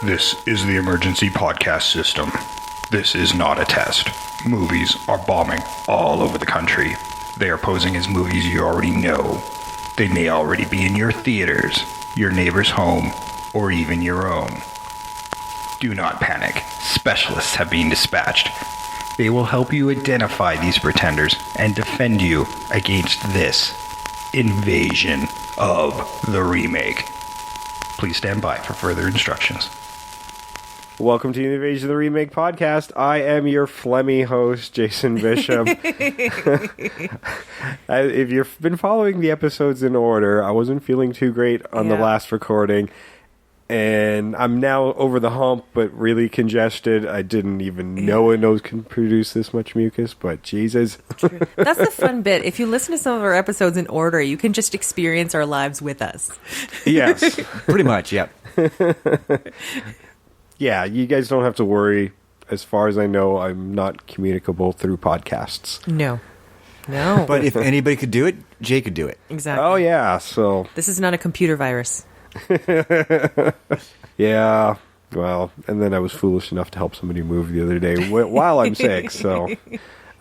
This is the emergency podcast system. This is not a test. Movies are bombing all over the country. They are posing as movies you already know. They may already be in your theaters, your neighbor's home, or even your own. Do not panic. Specialists have been dispatched. They will help you identify these pretenders and defend you against this invasion of the remake. Please stand by for further instructions. Welcome to the Invasion of the Remake podcast. I am your phlegmy host, Jason Bishop. If you've been following the episodes in order, I wasn't feeling too great on the last recording, and I'm now over the hump, but really congested. I didn't even know a nose can produce this much mucus, but Jesus. True. That's the fun bit. If you listen to some of our episodes in order, you can just experience our lives with us. Yes. Pretty much, yeah. Yeah, you guys don't have to worry. As far as I know, I'm not communicable through podcasts. No. But if anybody could do it, Jay could do it. Exactly. Oh, yeah, so... This is not a computer virus. Yeah, well, and then I was foolish enough to help somebody move the other day while I'm sick, so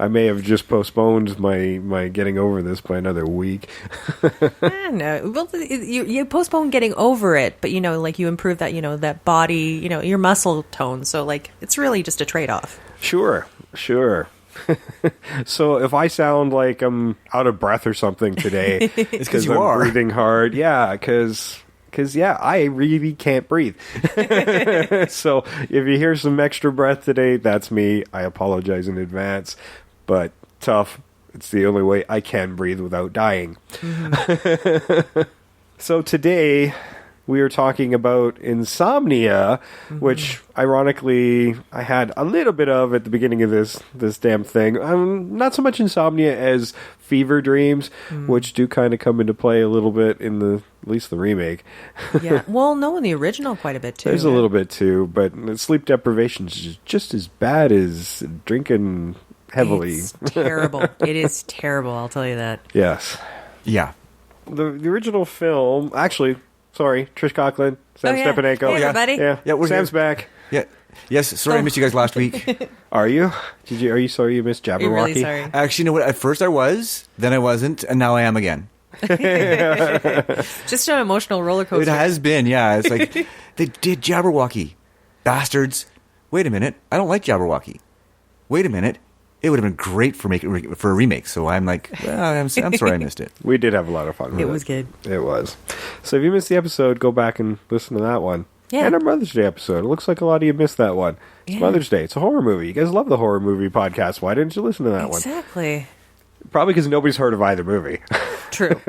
I may have just postponed my getting over this by another week. No, well, you postpone getting over it, but you improve that, that body, your muscle tone. So it's really just a trade-off. Sure. So if I sound like I'm out of breath or something today, it's because you I'm are breathing hard. Yeah, because I really can't breathe. So if you hear some extra breath today, that's me. I apologize in advance, but tough. It's the only way I can breathe without dying. Mm-hmm. So today we are talking about Insomnia, which ironically I had a little bit of at the beginning of this damn thing. Not so much insomnia as fever dreams, which do kind of come into play a little bit in at least the remake. Yeah, well, no, in the original quite a bit too. There's a little bit too, but sleep deprivation is just as bad as drinking heavily. It's terrible. It is terrible, I'll tell you that. Yes. Yeah. The original film, actually, sorry, Trish Coughlin, Sam Stepanenko. Hey, everybody. Yeah, we're Sam's here. back. Yeah. Yes, sorry I missed you guys last week. Are you? Are you sorry you missed Jabberwocky? You're really sorry. Actually, you know what? At first I was, then I wasn't, and now I am again. Just an emotional roller coaster. It has been, yeah. It's like, they did Jabberwocky. Bastards. Wait a minute. I don't like Jabberwocky. Wait a minute. It would have been great for a remake. So I'm like, well, I'm sorry I missed it. We did have a lot of fun with it. It was good. It was. So if you missed the episode, go back and listen to that one. Yeah. And our Mother's Day episode. It looks like a lot of you missed that one. It's Mother's Day. It's a horror movie. You guys love the horror movie podcast. Why didn't you listen to that one? Exactly. Probably because nobody's heard of either movie. True.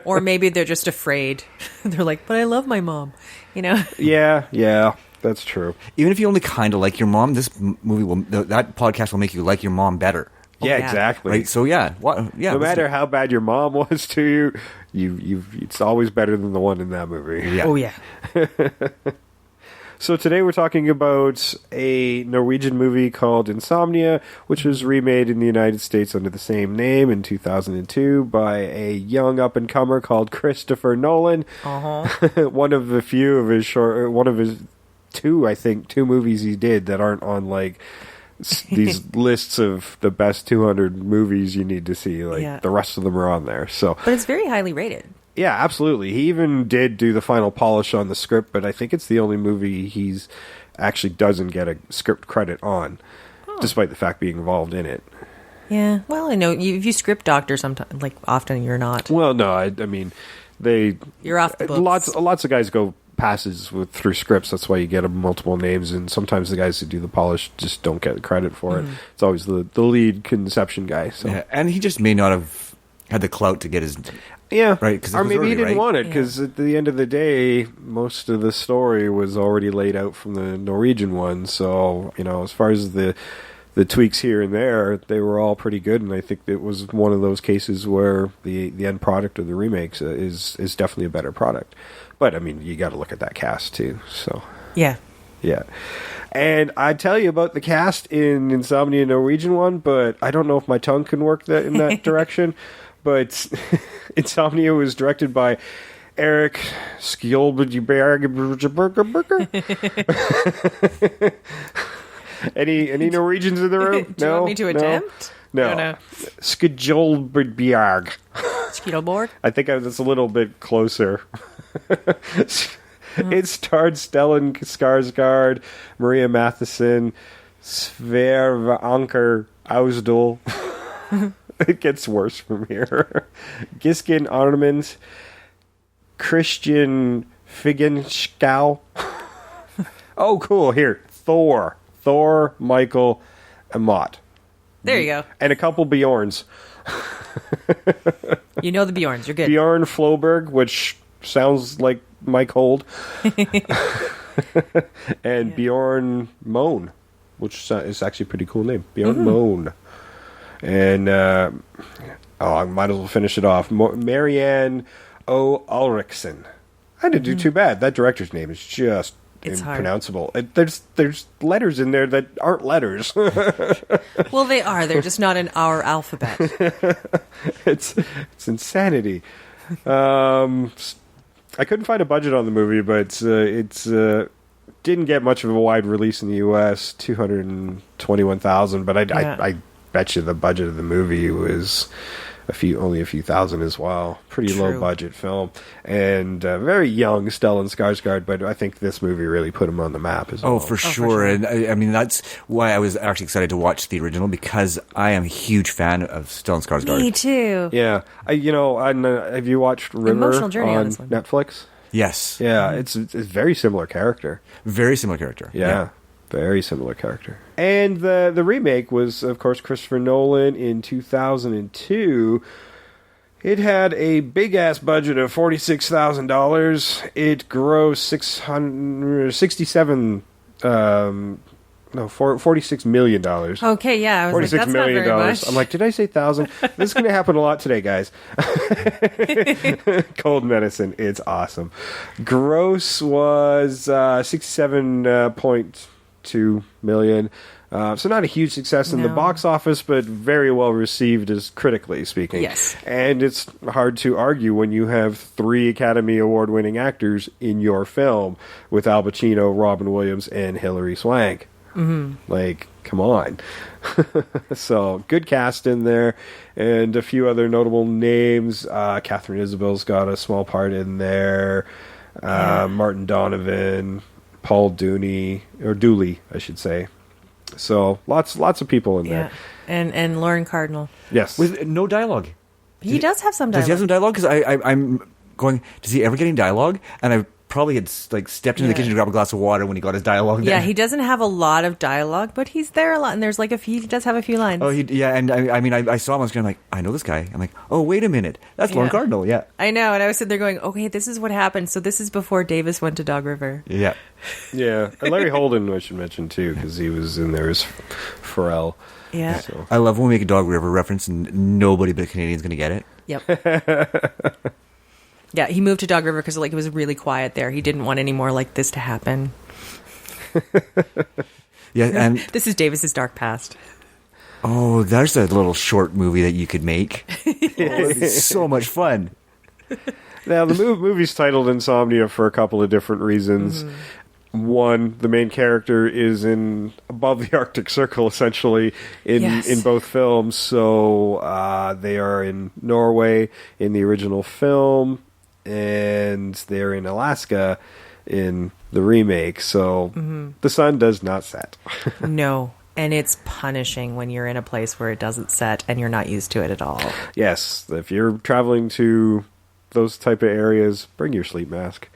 Or maybe they're just afraid. They're like, but I love my mom. Yeah. That's true. Even if you only kind of like your mom, that podcast will make you like your mom better. Yeah, yeah. exactly. Right? So yeah. No matter how bad your mom was to you, it's always better than the one in that movie. Yeah. Oh, yeah. So today we're talking about a Norwegian movie called Insomnia, which was remade in the United States under the same name in 2002 by a young up-and-comer called Christopher Nolan. Uh-huh. One of his two movies he did that aren't on these lists of the best 200 movies you need to see. The rest of them are on there. So, but it's very highly rated. Yeah, absolutely. He even did do the final polish on the script, but I think it's the only movie he's actually doesn't get a script credit on, despite the fact being involved in it. Yeah. Well, I know if you script doctor, sometimes often you're not. Well, no, I mean you're off the books. Lots of guys go passes through scripts. That's why you get multiple names, and sometimes the guys who do the polish just don't get the credit for it. It's always the lead conception guy. So. Yeah, and he just may not have had the clout to get his... Yeah, right, or maybe he didn't want it, because at the end of the day, most of the story was already laid out from the Norwegian one, so, as far as the tweaks here and there, they were all pretty good, and I think it was one of those cases where the end product of the remakes is definitely a better product. But, I mean, you got to look at that cast, too, so... Yeah. Yeah. And I tell you about the cast in Insomnia Norwegian one, but I don't know if my tongue can work in that direction. But Insomnia was directed by Eric Skjolberg. Any Norwegians in the room? Do you want me to attempt? No. Skjolberg. Skeetelborg? I think that's a little bit closer. It starred Stellan Skarsgård, Maria Matheson, Sverre Anker Ausdal. It gets worse from here. Giskin Armand, Christian Figenschau. Oh, cool. Here, Thor, Michael, and Mott. There you go. And a couple Bjorns. You know the Bjorns. You're good. Bjorn Floberg, which sounds like Mike Hold. And Bjorn Moan, which is actually a pretty cool name. Bjorn Moan. And, I might as well finish it off. Marianne O. Ulrichsen. I didn't do too bad. That director's name is just It's impronounceable. There's letters in there that aren't letters. Well, they are. They're just not in our alphabet. It's insanity. I couldn't find a budget on the movie, but it's didn't get much of a wide release in the U.S. $221,000, but I bet you the budget of the movie was only a few thousand as well. Pretty low budget film, and very young Stellan Skarsgård, but I think this movie really put him on the map as well. Oh, for sure. And I mean, that's why I was actually excited to watch the original, because I am a huge fan of Stellan Skarsgård. Me too. Yeah, have you watched River Emotional Journey on on this one. Netflix? Yes. Yeah, it's a very similar character. Very similar character. Yeah. Very similar character. And the remake was, of course, Christopher Nolan in 2002. It had a big-ass budget of $46,000. It grossed $46 million. Okay, yeah. I was like, that's not very much. I'm like, did I say thousand? This is going to happen a lot today, guys. Cold medicine. It's awesome. Gross was 67.2 million. So not a huge success in the box office, but very well received as critically speaking. Yes. And it's hard to argue when you have 3 Academy Award-winning actors in your film with Al Pacino, Robin Williams, and Hilary Swank. Mm-hmm. Like, come on. So, good cast in there, and a few other notable names. Catherine Isabel's got a small part in there. Martin Donovan, Paul Dooley, I should say. So, lots of people in there. And Lauren Cardinal. Yes. With no dialogue. He does have some dialogue. Does he have some dialogue? Because I'm going, does he ever get any dialogue? And I probably had stepped into the kitchen to grab a glass of water when he got his dialogue there. Yeah, he doesn't have a lot of dialogue, but he's there a lot, and there's he does have a few lines. Oh, and I mean, I saw him on screen, I'm like, I know this guy. I'm like, oh, wait a minute. That's Lauren Cardinal, yeah. I know, and I was sitting there going, okay, this is what happened. So this is before Davis went to Dog River. Yeah. Yeah, and Larry Holden I should mention too, because he was in there as Pharrell. Yeah. So. I love when we make a Dog River reference and nobody but a Canadian's going to get it. Yep. Yeah, he moved to Dog River because it was really quiet there. He didn't want any more like this to happen. Yeah, and this is Davis's dark past. Oh, there's a little short movie that you could make. It's so much fun. Now, the movie's titled Insomnia for a couple of different reasons. Mm-hmm. One, the main character is above the Arctic Circle, essentially, in both films. So they are in Norway in the original film, and they're in Alaska in the remake. So the sun does not set. No. And it's punishing when you're in a place where it doesn't set and you're not used to it at all. Yes. If you're traveling to those type of areas, bring your sleep mask.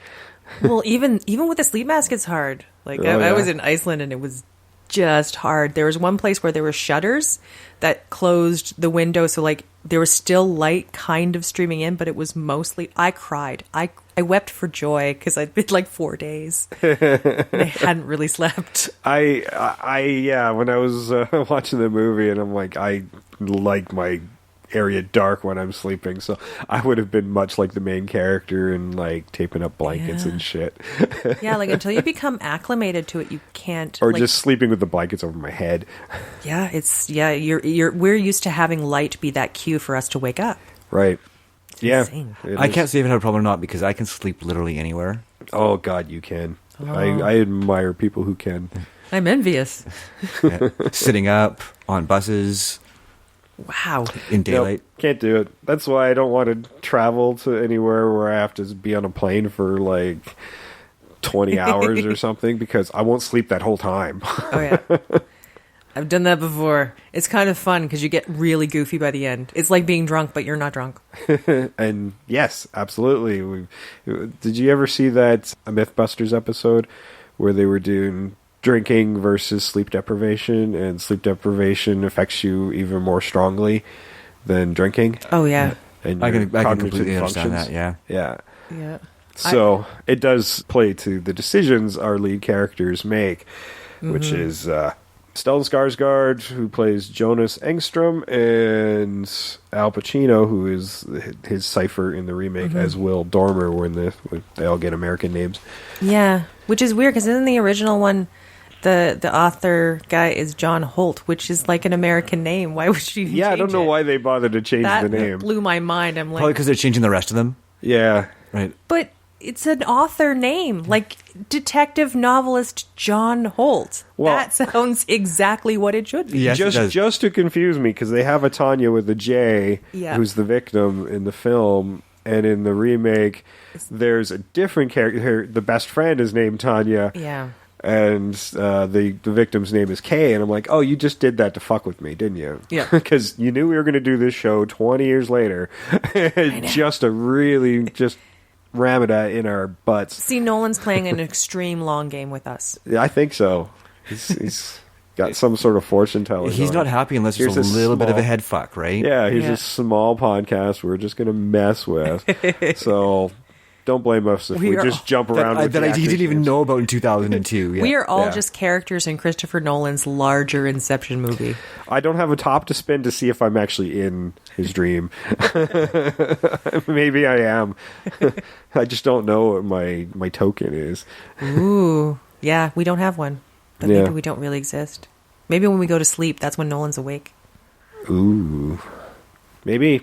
Well, even with the sleep mask, it's hard. I was in Iceland and it was just hard. There was one place where there were shutters that closed the window, so there was still light kind of streaming in, but it was mostly. I cried. I wept for joy because I'd been 4 days and I hadn't really slept. When I was watching the movie, and I'm like, I like my area dark when I'm sleeping, so I would have been much like the main character and taping up blankets and shit. Yeah, until you become acclimated to it, you can't. Or just sleeping with the blankets over my head. Yeah, we're used to having light be that cue for us to wake up. Right. Yeah. Insane. I can't say if I have a problem or not because I can sleep literally anywhere. Oh, God, you can. Oh. I admire people who can. I'm envious. Yeah. Sitting up on buses Wow. in daylight. Nope, can't do it. That's why I don't want to travel to anywhere where I have to be on a plane for like 20 hours or something because I won't sleep that whole time. Oh, yeah. I've done that before. It's kind of fun because you get really goofy by the end. It's like being drunk, but you're not drunk. And yes, absolutely. Did you ever see that Mythbusters episode where they were doing drinking versus sleep deprivation, and sleep deprivation affects you even more strongly than drinking? Oh, yeah. And I your can cognitive completely understand functions. that, yeah. Yeah. Yeah. So it does play to the decisions our lead characters make, which is Stellan Skarsgård, who plays Jonas Engstrom, and Al Pacino, who is his cipher in the remake, as Will Dormer, when they all get American names. Yeah. Which is weird because in the original one, the author guy is John Holt, which is like an American name. Why would she Yeah, I don't know why they bothered to change that the name. blew my mind. I'm Probably like, because they're changing the rest of them. Yeah. Right. but it's an author name, like detective novelist John Holt. Well- that sounds exactly what it should be. Yes, it does. Just to confuse me, because they have a Tanya with a J, Yeah. who's the victim in the film, and in the remake, there's a different character. The best friend is named Tanya, Yeah. and the victim's name is Kay, and I'm like, oh, you just did that to fuck with me, didn't you? Yeah. Because you knew we were going to do this show 20 years later, just to really just ram it in our butts. See, Nolan's playing an extreme long game with us. Yeah, I think so. He's got some sort of fortune teller. He's going. not happy unless there's Here's a little bit of a small- head fuck, right? Yeah, he's Yeah. a small podcast we're just going to mess with. So don't blame us if we We are just jump around with That the he didn't actors' even names. know about in 2002. Yeah. We are all Yeah. just characters in Christopher Nolan's larger Inception movie. I don't have a top to spin to see if I'm actually in his dream. Maybe I am. I just don't know what my token is. Ooh. Yeah, we don't have one. But Yeah. maybe we don't really exist. Maybe when we go to sleep, that's when Nolan's awake. Ooh. Maybe.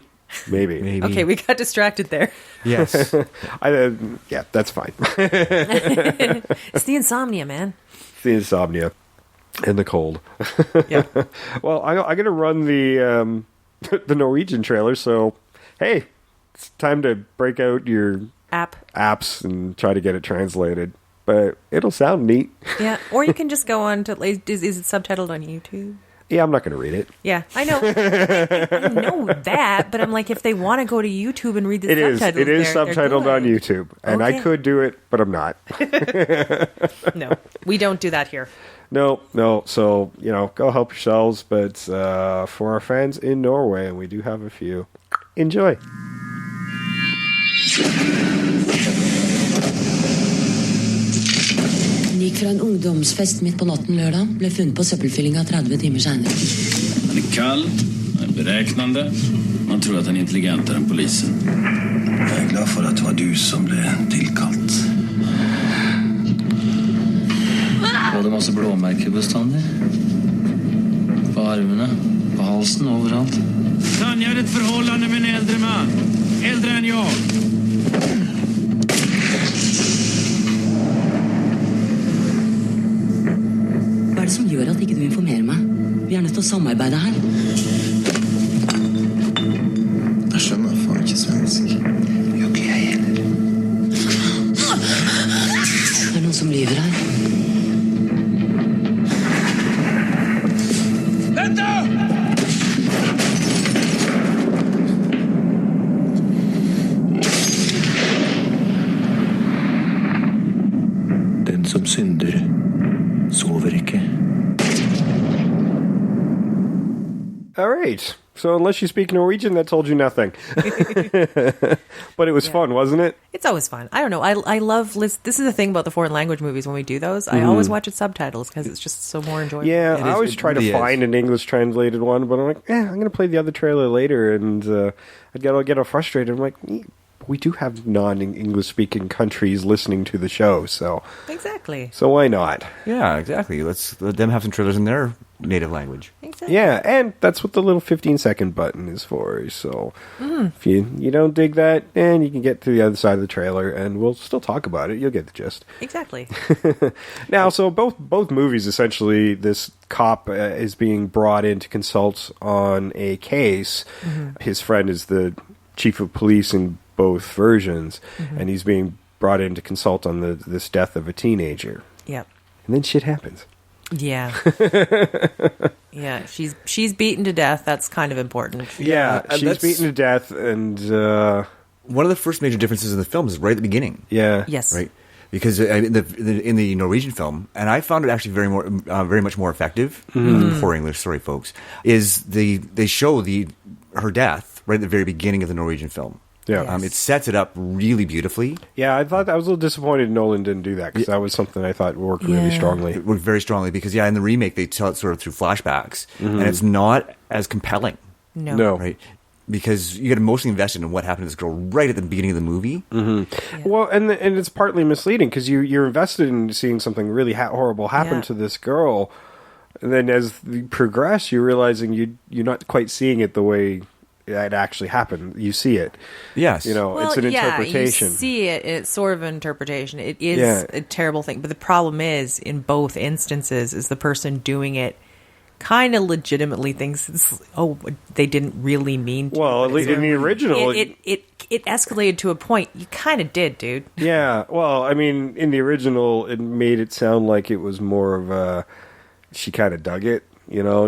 Maybe. Okay, we got distracted there. Yes. Yeah, that's fine. It's the insomnia, man. The insomnia and the cold. Yeah. Well, I'm going to run the the Norwegian trailer, so hey, it's time to break out your App. apps and try to get it translated. But it'll sound neat. Yeah. Or you can just go on to. Is it subtitled on YouTube? Yeah, I'm not going to read it. Yeah, I know. I know that, but I'm like, if they want to go to YouTube and read the subtitles, It is subtitled on good. YouTube, and I Okay. could do it, but I'm not. No, we don't do that here. No. So go help yourselves. But for our fans in Norway, and we do have a few, enjoy. Han gikk fra en ungdomsfest midt på natten lørdag, ble funnet på søppelfyllinga 30 timer senere. Han är kall, han är beräknande. Man tror att han är intelligentare än polisen. Jag är glad för att det var du som blev tillkallt. Både masse blåmärken beståndigt. På armarna, på halsen, överallt. Tanja har ett förhållande med en äldre man. Äldre än jag. Hva er det som gjør at ikke du informerer meg? Vi er nødt til å samarbeide her. Jag skjønner fan ikke svensk. Jag blir heller. Det er noen som lyver her. Den som synder sover ikke. All right. So unless you speak Norwegian, that told you nothing. But it was fun, wasn't it? It's always fun. I don't know. I love. This is the thing about the foreign language movies. When we do those, I always watch it subtitles because it's just so more enjoyable. Yeah, I always it try really to is. find an English translated one, but I'm like, I'm going to play the other trailer later, and I'd get all frustrated. I'm like, we do have non-English speaking countries listening to the show, so Exactly. why not? Yeah, exactly. Let them have some trailers in their native language. Exactly. Yeah, and that's what the little 15-second button is for. So if you don't dig that, and you can get to the other side of the trailer, and we'll still talk about it. You'll get the gist. Exactly. Now, so both movies, essentially, this cop is being brought in to consult on a case. His friend is the chief of police in both versions, and he's being brought in to consult on this death of a teenager. Yep. And then shit happens. Yeah. Yeah, she's beaten to death. That's kind of important. Yeah, and she's that's- beaten to death, and One of the first major differences in the film is right at the beginning. yeah. Yes. Right, because in the Norwegian film, and I found it actually very much more effective. Poor English, sorry, folks. Is they show her death right at the very beginning of the Norwegian film. Yeah. Yes. It sets it up really beautifully. Yeah, I was a little disappointed Nolan didn't do that, because that was something I thought worked really Yeah. strongly. It worked very strongly because in the remake they tell it sort of through flashbacks, and it's not as compelling. No. Right. Because you get emotionally invested in what happened to this girl right at the beginning of the movie. Well, and it's partly misleading, because you're invested in seeing something really horrible happen Yeah. to this girl, and then as you progress, you're realizing you're not quite seeing it the way it actually happened. You see it. Yes. It's an interpretation. You see it. It's sort of an interpretation. It is Yeah. a terrible thing. But the problem is, in both instances, is the person doing it kind of legitimately thinks they didn't really mean to. Well, at least in the original, It escalated to a point. You kind of did, dude. yeah. Well, I mean, in the original, it made it sound like it was more of a she kind of dug it,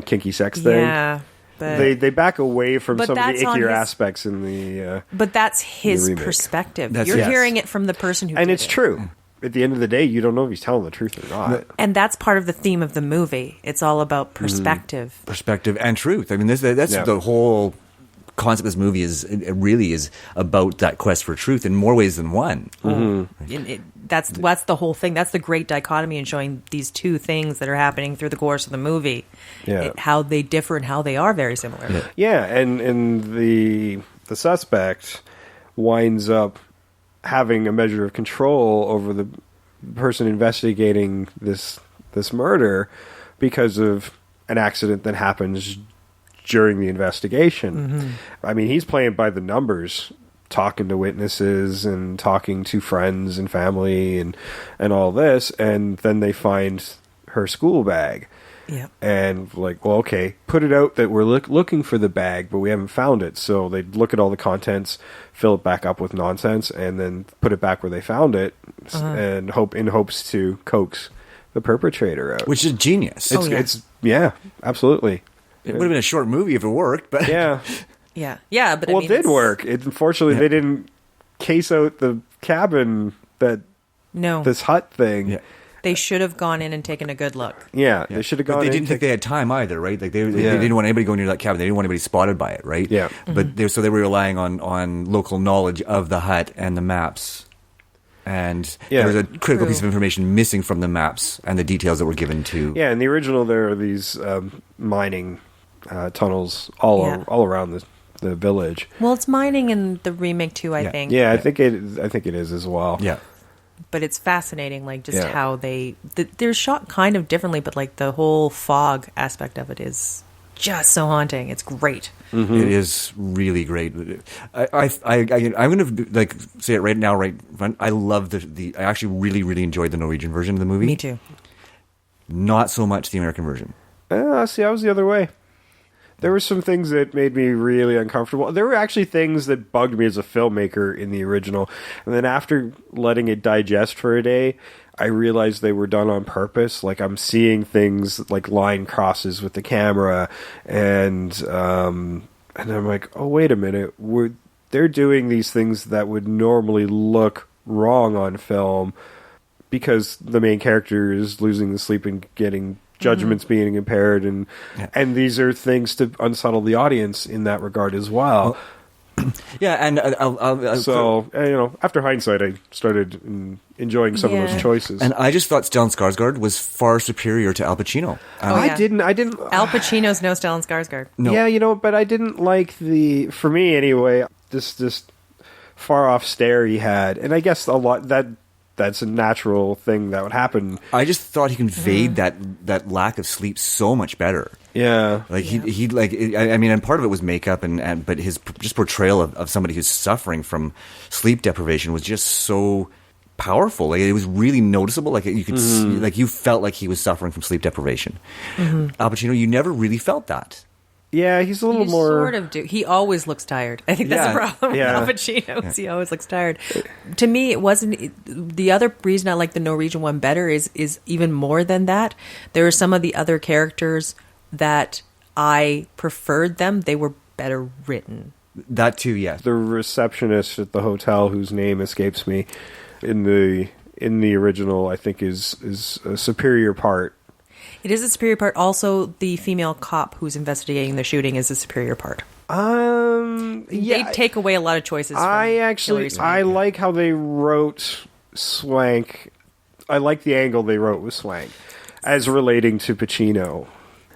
kinky sex thing. Yeah. But, They back away from But some of the that's on ickier his- aspects in the but that's his remake. perspective. That's- You're yes. hearing it from the person who and did it's it. true. At the end of the day, you don't know if he's telling the truth or not. And that's part of the theme of the movie. It's all about perspective. Perspective and truth. I mean, that's Yeah. the whole concept of this movie it really is about that quest for truth in more ways than one. And that's the whole thing. That's the great dichotomy in showing these two things that are happening through the course of the movie. Yeah. How they differ and how they are very similar. Yeah, and the suspect winds up having a measure of control over the person investigating this murder because of an accident that happens during the investigation. I mean, he's playing by the numbers, talking to witnesses and talking to friends and family and all this, and then they find her school bag. Yeah. And like, well, okay, put it out that we're looking for the bag, but we haven't found it. So they look at all the contents, fill it back up with nonsense, and then put it back where they found it, and in hopes to coax the perpetrator out. Which is genius. It's absolutely. It would have been a short movie if it worked, but Yeah. Yeah. Yeah. But I Well, mean, it did it's- work. Unfortunately, they didn't case out the cabin, No. this hut thing. Yeah. They should have gone in and taken a good look. Yeah, they should have gone. But they in didn't think they had time either, right? Like they Yeah. didn't want anybody going near that cabin. They didn't want anybody spotted by it, right? Yeah. But so they were relying on local knowledge of the hut and the maps. And Yeah. there was a critical True. piece of information missing from the maps and the details that were given to. Yeah, in the original, there are these mining tunnels all around the village. Well, it's mining in the remake too, I Yeah. think. Yeah, I think it is as well. Yeah. But it's fascinating, like just Yeah. how they're shot kind of differently, but like the whole fog aspect of it is just so haunting. It's great. Mm-hmm. It is really great. I'm going to like say it right now, right in front. I love I actually really, really enjoyed the Norwegian version of the movie. Me too. Not so much the American version. See, I was the other way. There were some things that made me really uncomfortable. There were actually things that bugged me as a filmmaker in the original. And then after letting it digest for a day, I realized they were done on purpose. Like, I'm seeing things like line crosses with the camera, and I'm like, oh, wait a minute. They're doing these things that would normally look wrong on film because the main character is losing the sleep and getting judgments being impaired, and these are things to unsettle the audience in that regard as well. Yeah, and after hindsight, I started enjoying some of those choices. And I just thought Stellan Skarsgård was far superior to Al Pacino. I didn't. Al Pacino's no Stellan Skarsgård. No. Yeah, but I didn't like for me anyway, this far off stare he had, and I guess a lot that that's a natural thing that would happen. I just thought he conveyed that lack of sleep so much better. Yeah. Like he like, I mean, and part of it was makeup but his just portrayal of somebody who's suffering from sleep deprivation was just so powerful. Like, it was really noticeable. Like, you could see, like, you felt like he was suffering from sleep deprivation. Al Pacino, you never really felt that. Yeah, he's a little You more... sort of do. He always looks tired. I think that's the problem with Al Pacino. He always looks tired. To me, it wasn't... The other reason I like the Norwegian one better is even more than that. There are some of the other characters that I preferred them. They were better written. That too, yes. The receptionist at the hotel, whose name escapes me, in the original, I think is a superior part. It is a superior part. Also, the female cop who's investigating the shooting is a superior part. They take away a lot of choices. I like how they wrote Swank. I like the angle they wrote with Swank as relating to Pacino.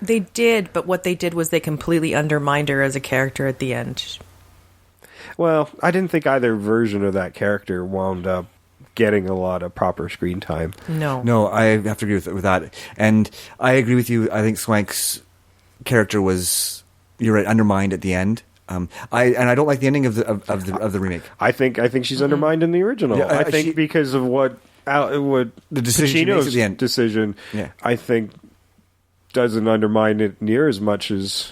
They did, but what they did was they completely undermined her as a character at the end. Well, I didn't think either version of that character wound up getting a lot of proper screen time. No, I have to agree with that. And I agree with you. I think Swank's character was, you're right, undermined at the end. I don't like the ending of the remake. I think she's undermined in the original. Yeah, I think because of what the decision she makes at the end. Decision, I think doesn't undermine it near as much as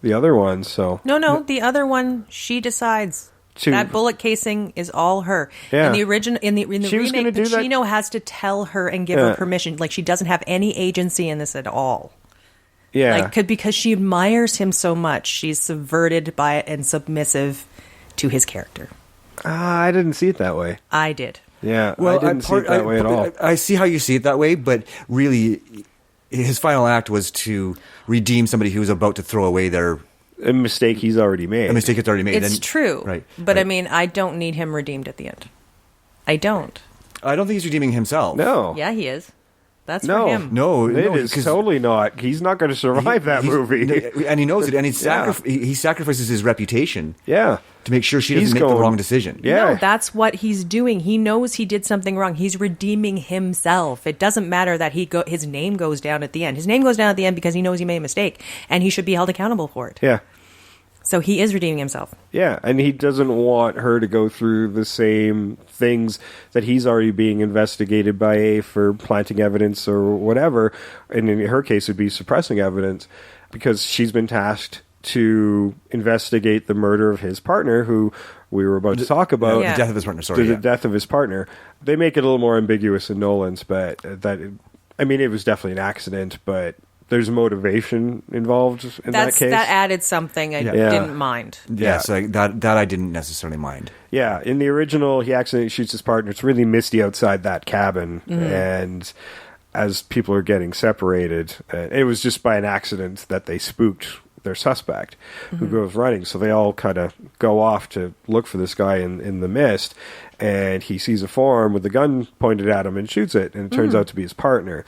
the other one. So no, the other one, she decides. That bullet casing is all her. Yeah. In the original, in the remake, Pacino has to tell her and give her permission. Like, she doesn't have any agency in this at all. Yeah, because she admires him so much, she's subverted by it and submissive to his character. I didn't see it that way. I did. Yeah, well, I didn't see it that way at all. I see how you see it that way, but really, his final act was to redeem somebody who was about to throw away a mistake he's already made. A mistake it's already made. It's true. Right. But, I mean, I don't need him redeemed at the end. I don't. I don't think he's redeeming himself. No. Yeah, he is. That's for him. No, it is totally not. He's not going to survive that movie. And he knows it, and he sacrifices his reputation to make sure she doesn't make the wrong decision. Yeah. No, that's what he's doing. He knows he did something wrong. He's redeeming himself. It doesn't matter that his name goes down at the end. His name goes down at the end because he knows he made a mistake, and he should be held accountable for it. Yeah. So he is redeeming himself. Yeah, and he doesn't want her to go through the same things that he's already being investigated by A for planting evidence or whatever. And in her case, it would be suppressing evidence because she's been tasked to investigate the murder of his partner, who we were about to talk about. The death of his partner, The death of his partner. They make it a little more ambiguous in Nolan's, but it was definitely an accident, but there's motivation involved in that case. That added something I didn't mind. Yeah, so that I didn't necessarily mind. Yeah, in the original, he accidentally shoots his partner. It's really misty outside that cabin, and as people are getting separated, it was just by an accident that they spooked their suspect, who goes running. So they all kind of go off to look for this guy in the mist, and he sees a form with a gun pointed at him and shoots it, and it turns out to be his partner.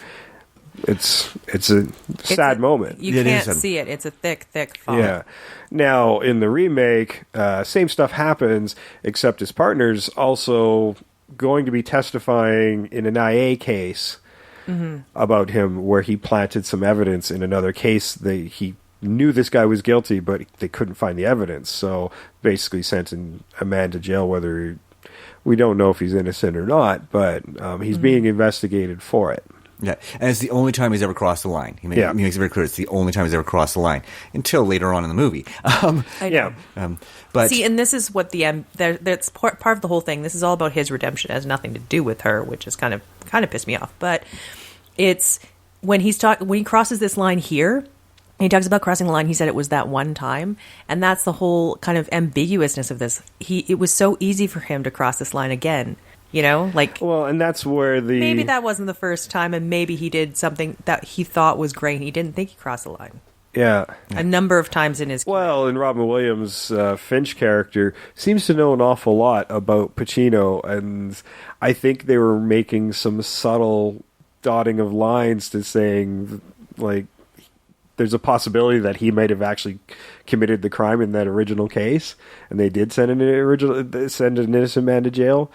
It's a sad moment. You can't see it. It's a thick fog. Yeah. Now, in the remake, same stuff happens, except his partner's also going to be testifying in an IA case about him where he planted some evidence in another case. He knew this guy was guilty, but they couldn't find the evidence. So basically sent a man to jail, whether we don't know if he's innocent or not, but he's being investigated for it. Yeah, and it's the only time he's ever crossed the line. He makes it very clear it's the only time he's ever crossed the line until later on in the movie. I know. But see, and this is what that's part of the whole thing. This is all about his redemption. It has nothing to do with her, which is kind of pissed me off. But it's when he crosses this line here. He talks about crossing the line. He said it was that one time, and that's the whole kind of ambiguousness of this. It was so easy for him to cross this line again. You know, and that's where maybe that wasn't the first time, and maybe he did something that he thought was great, and he didn't think he crossed the line. Yeah. A number of times in his career. Well, and Robin Williams' Finch character seems to know an awful lot about Pacino, and I think they were making some subtle dotting of lines to saying, there's a possibility that he might have actually committed the crime in that original case, and they did send an innocent man to jail.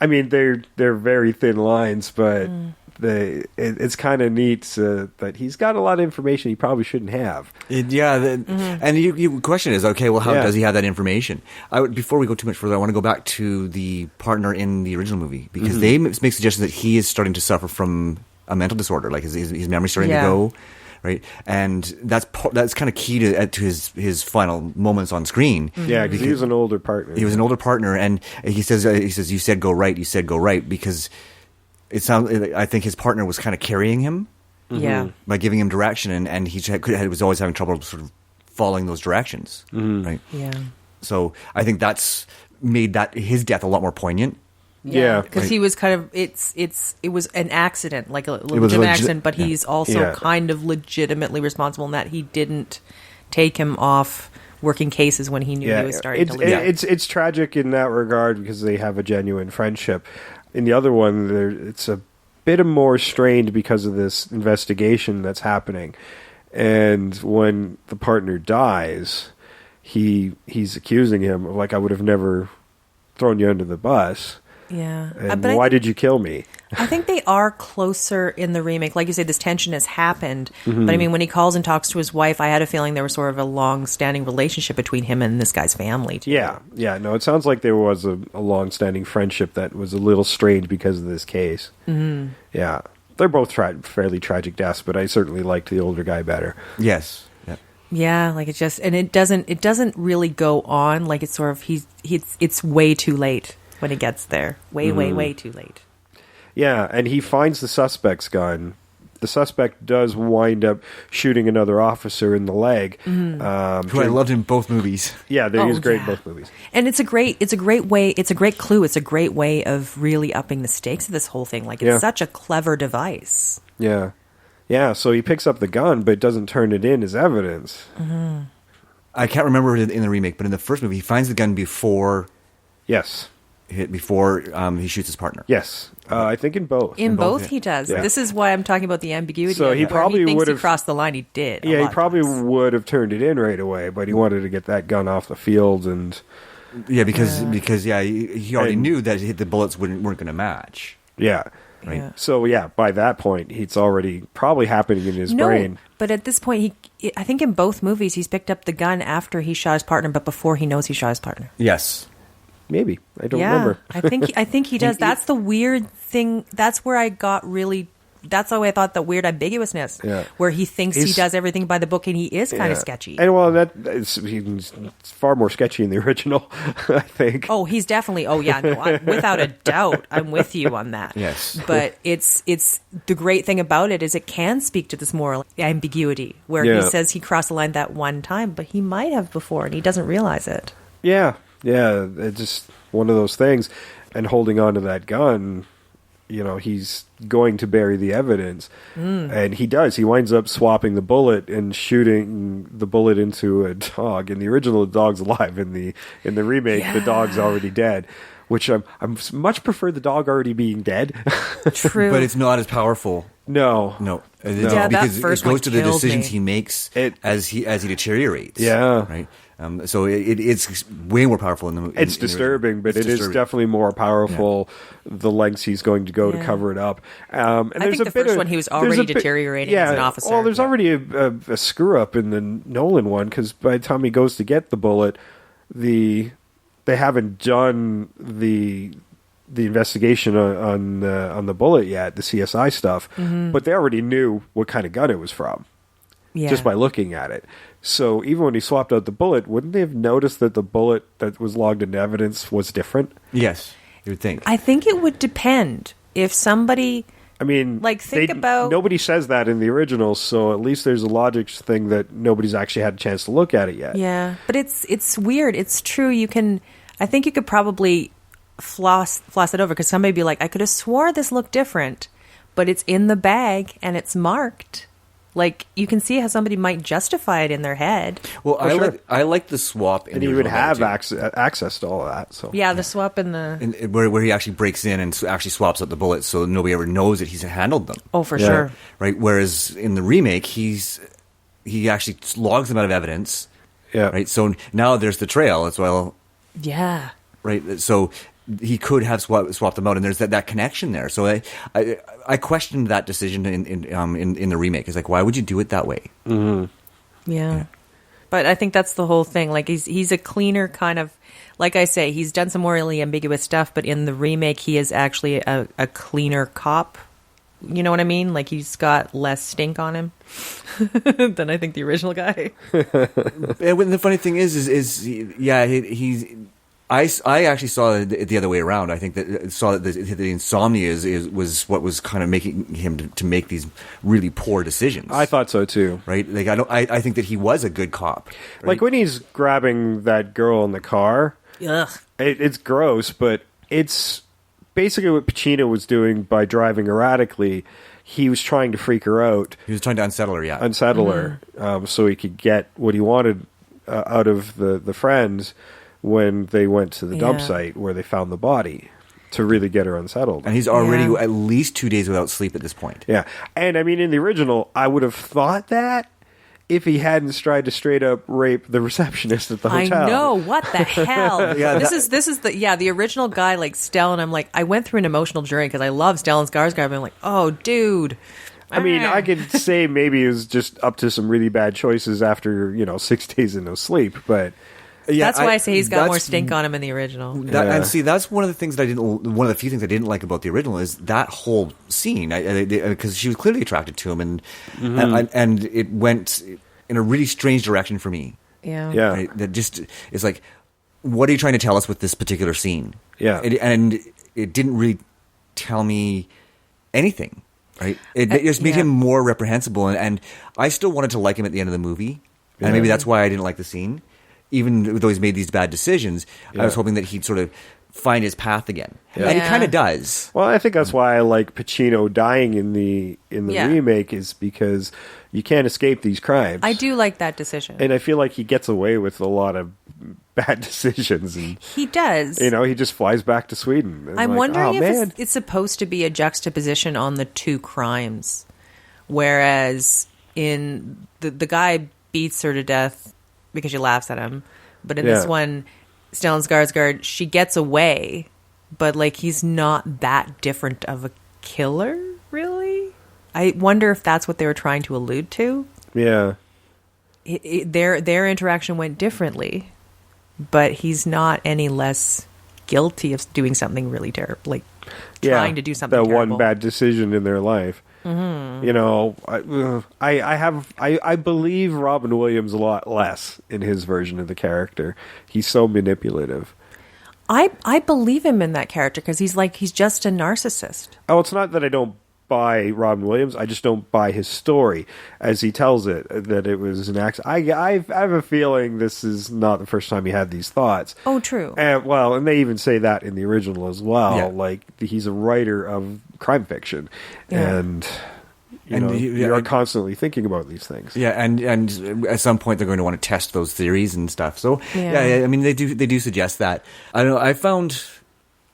I mean, they're very thin lines, but it's kind of neat that he's got a lot of information he probably shouldn't have. And the question is, okay, well, how does he have that information? Before we go too much further, I want to go back to the partner in the original movie, because they make suggestions that he is starting to suffer from a mental disorder, like his memory's starting to go, right? And that's kind of key to his final moments on screen. Yeah, because he was an older partner. He was an older partner, and he says, "You said go right," because I think his partner was kind of carrying him, by giving him direction, and he was always having trouble sort of following those directions, right? Yeah. So I think that's made his death a lot more poignant. Yeah, because he was kind of it was an accident, like a legitimate accident, but he's also kind of legitimately responsible in that he didn't take him off working cases when he knew he was starting to lose. It's tragic in that regard because they have a genuine friendship. In the other one, it's a bit more strained because of this investigation that's happening, and when the partner dies, he's accusing him of, like, I would have never thrown you under the bus. Yeah. And why did you kill me? I think they are closer in the remake. Like you say, this tension has happened. But I mean, when he calls and talks to his wife, I had a feeling there was sort of a long-standing relationship between him and this guy's family, too. Yeah. No, it sounds like there was a long-standing friendship that was a little strained because of this case. Mm-hmm. Yeah. They're both fairly tragic deaths, but I certainly liked the older guy better. Yes. Yeah, like it doesn't really go on. Like it's sort of it's way too late when it gets there. Way too late. Yeah, and he finds the suspect's gun. The suspect does wind up shooting another officer in the leg. Who I loved in both movies. Yeah, he was great in both movies. And it's a great way. It's a great clue. It's a great way of really upping the stakes of this whole thing. Like it's such a clever device. Yeah. Yeah, so he picks up the gun, but doesn't turn it in as evidence. Mm-hmm. I can't remember it in the remake, but in the first movie, he finds the gun before... Yes. Before he shoots his partner. Yes. I think in both. In both he does. Yeah. This is why I'm talking about the ambiguity. So he probably would have crossed the line. He did. Yeah, he probably would have turned it in right away, but he wanted to get that gun off the field and... Yeah, because he already knew that the bullets weren't going to match. Yeah. Right. Yeah. So by that point, it's already probably happening in his brain. But at this point, I think in both movies, he's picked up the gun after he shot his partner, but before he knows he shot his partner. Yes. Maybe. I don't remember. I think he does. That's the weird thing. That's where I got really... That's the way I thought the weird ambiguousness, where he thinks he does everything by the book, and he is kind of sketchy. And he's far more sketchy in the original, I think. Oh, he's definitely. Oh, yeah, no, without a doubt, I'm with you on that. Yes, but it's the great thing about it is it can speak to this moral ambiguity, where he says he crossed the line that one time, but he might have before, and he doesn't realize it. Yeah, it's just one of those things, and holding on to that gun. He's going to bury the evidence. And he does. He winds up swapping the bullet and shooting the bullet into a dog. In the original, the dog's alive. In the remake, the dog's already dead. Which I much prefer the dog already being dead. True. But it's not as powerful. No. Yeah, because that first it goes to the killed decisions me. he makes as he deteriorates. Yeah. Right. So it's way more powerful in the movie. It's disturbing, but it is definitely more powerful. The lengths he's going to go to cover it up. And I think the first one he was already deteriorating as an officer. Well, there's already a screw up in the Nolan one because by the time he goes to get the bullet, they haven't done the investigation on the bullet yet, the CSI stuff, but they already knew what kind of gun it was from. Just by looking at it. So even when he swapped out the bullet, wouldn't they have noticed that the bullet that was logged into evidence was different? Yes, you would think. I think it would depend if somebody... I mean, think about... Nobody says that in the original, so at least there's a logic thing that nobody's actually had a chance to look at it yet. Yeah, but it's weird. It's true. I think you could probably floss it over because somebody would be like, I could have swore this looked different, but it's in the bag and it's marked. Like, you can see how somebody might justify it in their head. Well, I like the swap. And he would have access to all of that. So yeah, the swap in the... where he actually breaks in and actually swaps out the bullets so nobody ever knows that he's handled them. Oh, for sure. Right? Whereas in the remake, he actually logs them out of evidence. Yeah. Right? So now there's the trail as well. Yeah. Right? So he could have swapped them out, and there's that connection there. So I questioned that decision in the remake. It's like, why would you do it that way? Mm-hmm. Yeah. But I think that's the whole thing. Like he's a cleaner kind of, like I say, he's done some morally ambiguous stuff, but in the remake he is actually a cleaner cop. You know what I mean? Like he's got less stink on him than I think the original guy. And the funny thing is he's. I actually saw it the other way around. I think that saw that the insomnia was what was kind of making him to make these really poor decisions. I thought so too. Right? Like I think that he was a good cop. Right? Like when he's grabbing that girl in the car. Ugh. It's gross, but it's basically what Pacino was doing by driving erratically. He was trying to freak her out. He was trying to unsettle her, yeah. Her, so he could get what he wanted out of the friends when they went to the dump site where they found the body, to really get her unsettled. And he's already at least 2 days without sleep at this point. Yeah. And I mean, in the original, I would have thought that if he hadn't tried to straight up rape the receptionist at the hotel. I know, what the hell? This is the original guy, like Stellan. I'm like, I went through an emotional journey because I love Stellan Skarsgård. I'm like, oh, dude. I mean, I could say maybe it was just up to some really bad choices after 6 days of no sleep, but yeah, that's why I say he's got more stink on him in the original. And see, that's one of the things that one of the few things I didn't like about the original is that whole scene, because she was clearly attracted to him, and it went in a really strange direction for me. Yeah. Right? That just is like, what are you trying to tell us with this particular scene? Yeah, and it didn't really tell me anything. Right? It just made him more reprehensible, and I still wanted to like him at the end of the movie, and maybe that's why I didn't like the scene. Even though he's made these bad decisions, I was hoping that he'd sort of find his path again, and he kind of does. Well, I think that's why I like Pacino dying in the remake, is because you can't escape these crimes. I do like that decision, and I feel like he gets away with a lot of bad decisions. And he does. He just flies back to Sweden. I'm wondering if it's supposed to be a juxtaposition on the two crimes, whereas in the guy beats her to death because she laughs at him, but in this one, Stellan Skarsgård, she gets away, but like he's not that different of a killer, really. I wonder if that's what they were trying to allude to. Yeah, their interaction went differently, but he's not any less guilty of doing something really terrible, like trying to do something. That terrible. one bad decision in their life. Mm-hmm. I believe Robin Williams a lot less in his version of the character. He's so manipulative. I believe him in that character because he's just a narcissist. Oh, it's not that I don't buy Robin Williams. I just don't buy his story as he tells it, that it was an accident. I have a feeling this is not the first time he had these thoughts. Oh, true. And they even say that in the original as well. Yeah. Like, he's a writer of crime fiction, and you are constantly thinking about these things. Yeah, and at some point they're going to want to test those theories and stuff. So yeah, I mean they do suggest that. I don't know. I found.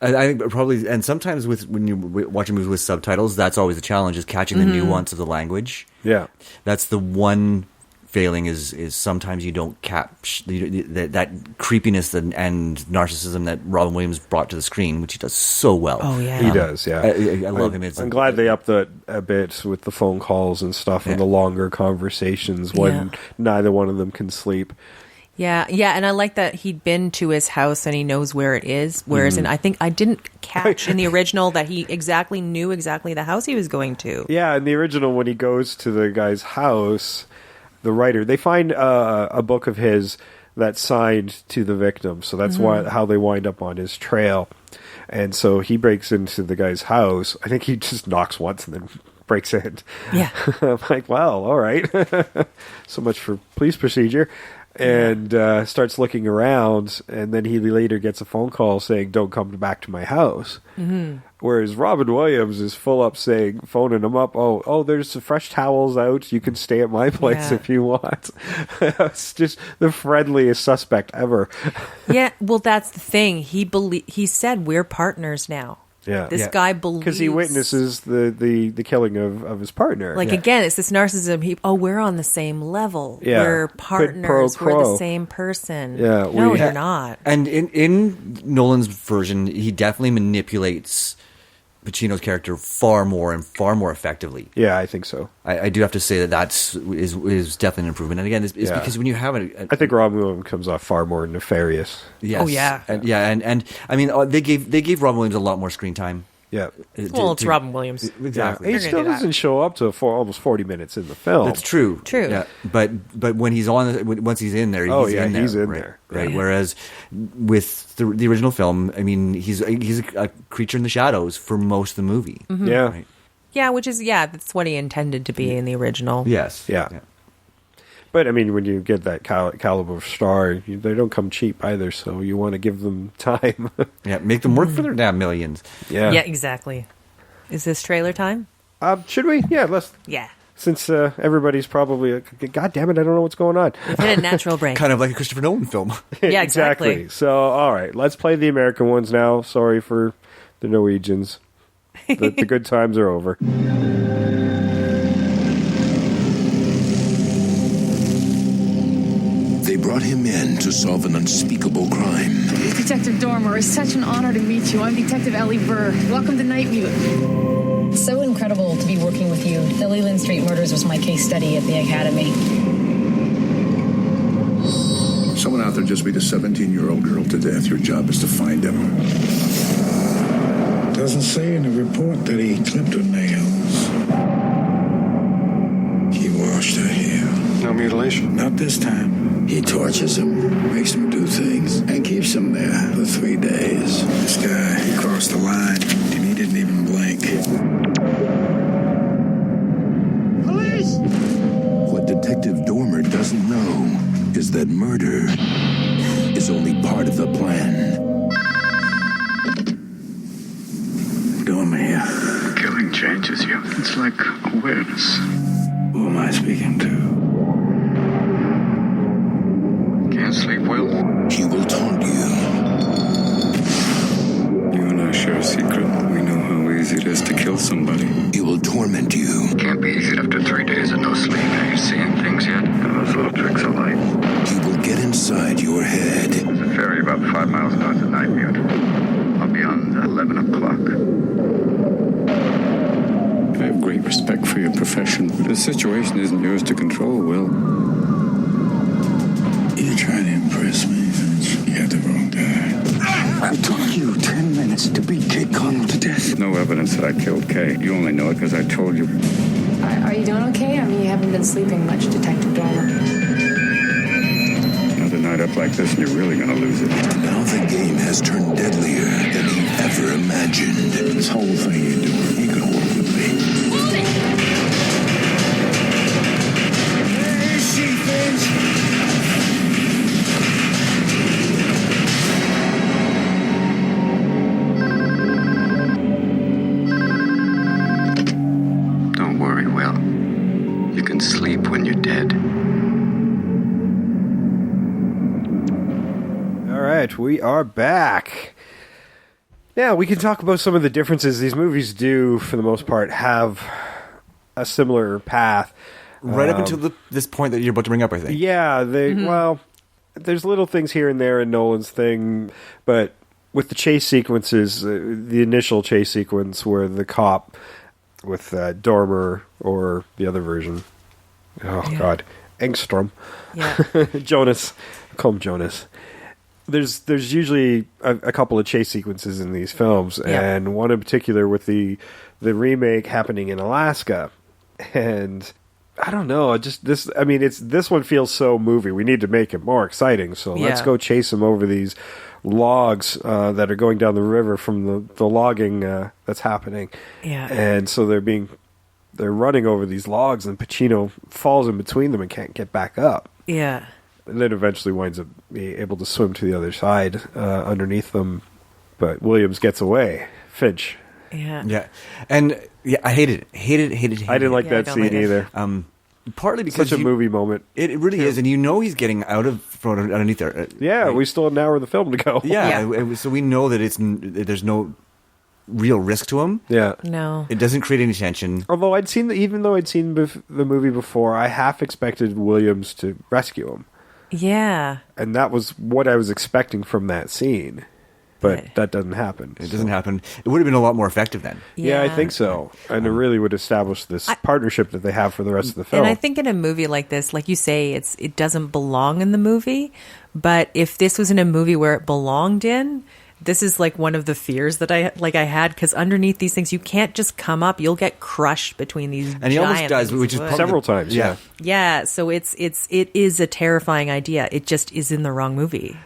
I think probably, and sometimes when you're watching movies with subtitles, that's always a challenge, is catching the nuance of the language. Yeah. That's the one failing, is sometimes you don't catch that creepiness and narcissism that Robin Williams brought to the screen, which he does so well. Oh, yeah. He does, yeah. I love him. I'm glad they upped it a bit with the phone calls and stuff and the longer conversations when neither one of them can sleep. Yeah, and I like that he'd been to his house and he knows where it is. Whereas I think I didn't catch in the original that he knew exactly the house he was going to. Yeah, in the original, when he goes to the guy's house, the writer, they find a book of his that's signed to the victim. So that's how they wind up on his trail. And so he breaks into the guy's house. I think he just knocks once and then breaks in. Yeah. I'm like, well, all right. So much for police procedure. And starts looking around, and then he later gets a phone call saying, "Don't come back to my house." Mm-hmm. Whereas Robin Williams is full up phoning him up, oh, there's some fresh towels out. You can stay at my place if you want. It's just the friendliest suspect ever. Yeah, well, that's the thing. He said, we're partners now. Yeah. This guy believes... Because he witnesses the killing of his partner. Like, again, it's this narcissism. We're on the same level. Yeah. We're partners. Quid pro We're quo. the same person. Yeah, No, you're not. And in Nolan's version, he definitely manipulates Pacino's character far more effectively. Yeah, I think so. I do have to say that is definitely an improvement. And again, it's because when you have I think Robin Williams comes off far more nefarious. yes, Oh, yeah. and I mean they gave Robin Williams a lot more screen time. Yeah. Well, it's Robin Williams. Exactly. He They're gonna still do that. doesn't show up to almost 40 minutes in the film. That's true. True. Yeah, but when he's once he's in there, Oh, he's yeah, in there. he's in right? there. Right. Yeah. Whereas with the original film, I mean, he's a creature in the shadows for most of the movie. Mm-hmm. Yeah. Right. Yeah, that's what he intended to be in the original. Yes. Yeah. But, I mean, when you get that caliber of star, they don't come cheap either, so you want to give them time. Yeah. Make them work for their damn millions. Yeah, exactly. Is this trailer time? Should we? Yeah, let's... Yeah. Since everybody's probably like, God damn it, I don't know what's going on. We've hit a natural break. Kind of like a Christopher Nolan film. Yeah, exactly. So, all right, let's play the American ones now. Sorry for the Norwegians. The good times are over. They brought him in to solve an unspeakable crime. Detective Dormer, it's such an honor to meet you. I'm Detective Ellie Burr. Welcome to Night View. So incredible to be working with you. The Leland Street murders was my case study at the Academy. Someone out there just beat a 17-year-old girl to death. Your job is to find him. Doesn't say in the report that he clipped her nails. He washed her hair. No mutilation. Not this time. He tortures him, makes him do things, and keeps him there for 3 days. This guy, he crossed the line, and he didn't even blink. Police! What Detective Dormer doesn't know is that murder is only part of the plan. Dormer here. Killing changes you. It's like awareness. Who am I speaking to? Can't sleep well? He will taunt you. You and I share a secret. We know how easy it is to kill somebody. He will torment you. Can't be easy after 3 days of no sleep. Are you seeing things yet? Those little tricks of light. He will get inside your head. There's a ferry about 5 miles north of Night View. I'll be on at 11 o'clock. I have great respect for your profession. The situation isn't yours to control, Will. You're trying to impress me. You got the wrong guy. I took you 10 minutes to beat Kate Connell to death. No evidence that I killed Kay. You only know it because I told you. Are you doing okay? I mean, you haven't been sleeping much, Detective Dormer. Another night up like this and you're really going to lose it. Now the game has turned deadlier than he ever imagined. This whole thing you're doing, you can work with me. There she is. Don't worry, Will. You can sleep when you're dead. All right, we are back. Now, we can talk about some of the differences. These movies do, for the most part, have a similar path. Right up until this point that you're about to bring up, I think. Yeah, well, there's little things here and there in Nolan's thing, but with the chase sequences, the initial chase sequence where the cop with Dormer or the other version, God, Engstrom, Jonas, I call him Jonas. There's usually a couple of chase sequences in these films, and one in particular with the remake happening in Alaska, and I don't know. This one feels so movie. We need to make it more exciting. So let's go chase him over these logs that are going down the river from the logging that's happening. Yeah. And so they're running over these logs, and Pacino falls in between them and can't get back up. Yeah. And then eventually winds up being able to swim to the other side underneath them. But Williams gets away. Finch. Yeah. Yeah. And I hated it. I didn't like that scene either. Partly because such a movie moment. It really is, and he's getting out of from underneath there. Yeah, we still have an hour of the film to go. Yeah. So we know that there's no real risk to him. Yeah. No. It doesn't create any tension. Although even though I'd seen the movie before, I half expected Williams to rescue him. Yeah. And that was what I was expecting from that scene. But Right. that doesn't happen. It doesn't happen. It would have been a lot more effective then. Yeah, I think so. And it really would establish this partnership that they have for the rest of the film. And I think in a movie like this, like you say, it doesn't belong in the movie. But if this was in a movie where it belonged in, this is like one of the fears that I had, because underneath these things, you can't just come up. You'll get crushed between these And he almost does, things which of is wood. several times, yeah. Yeah, so it is a terrifying idea. It just is in the wrong movie.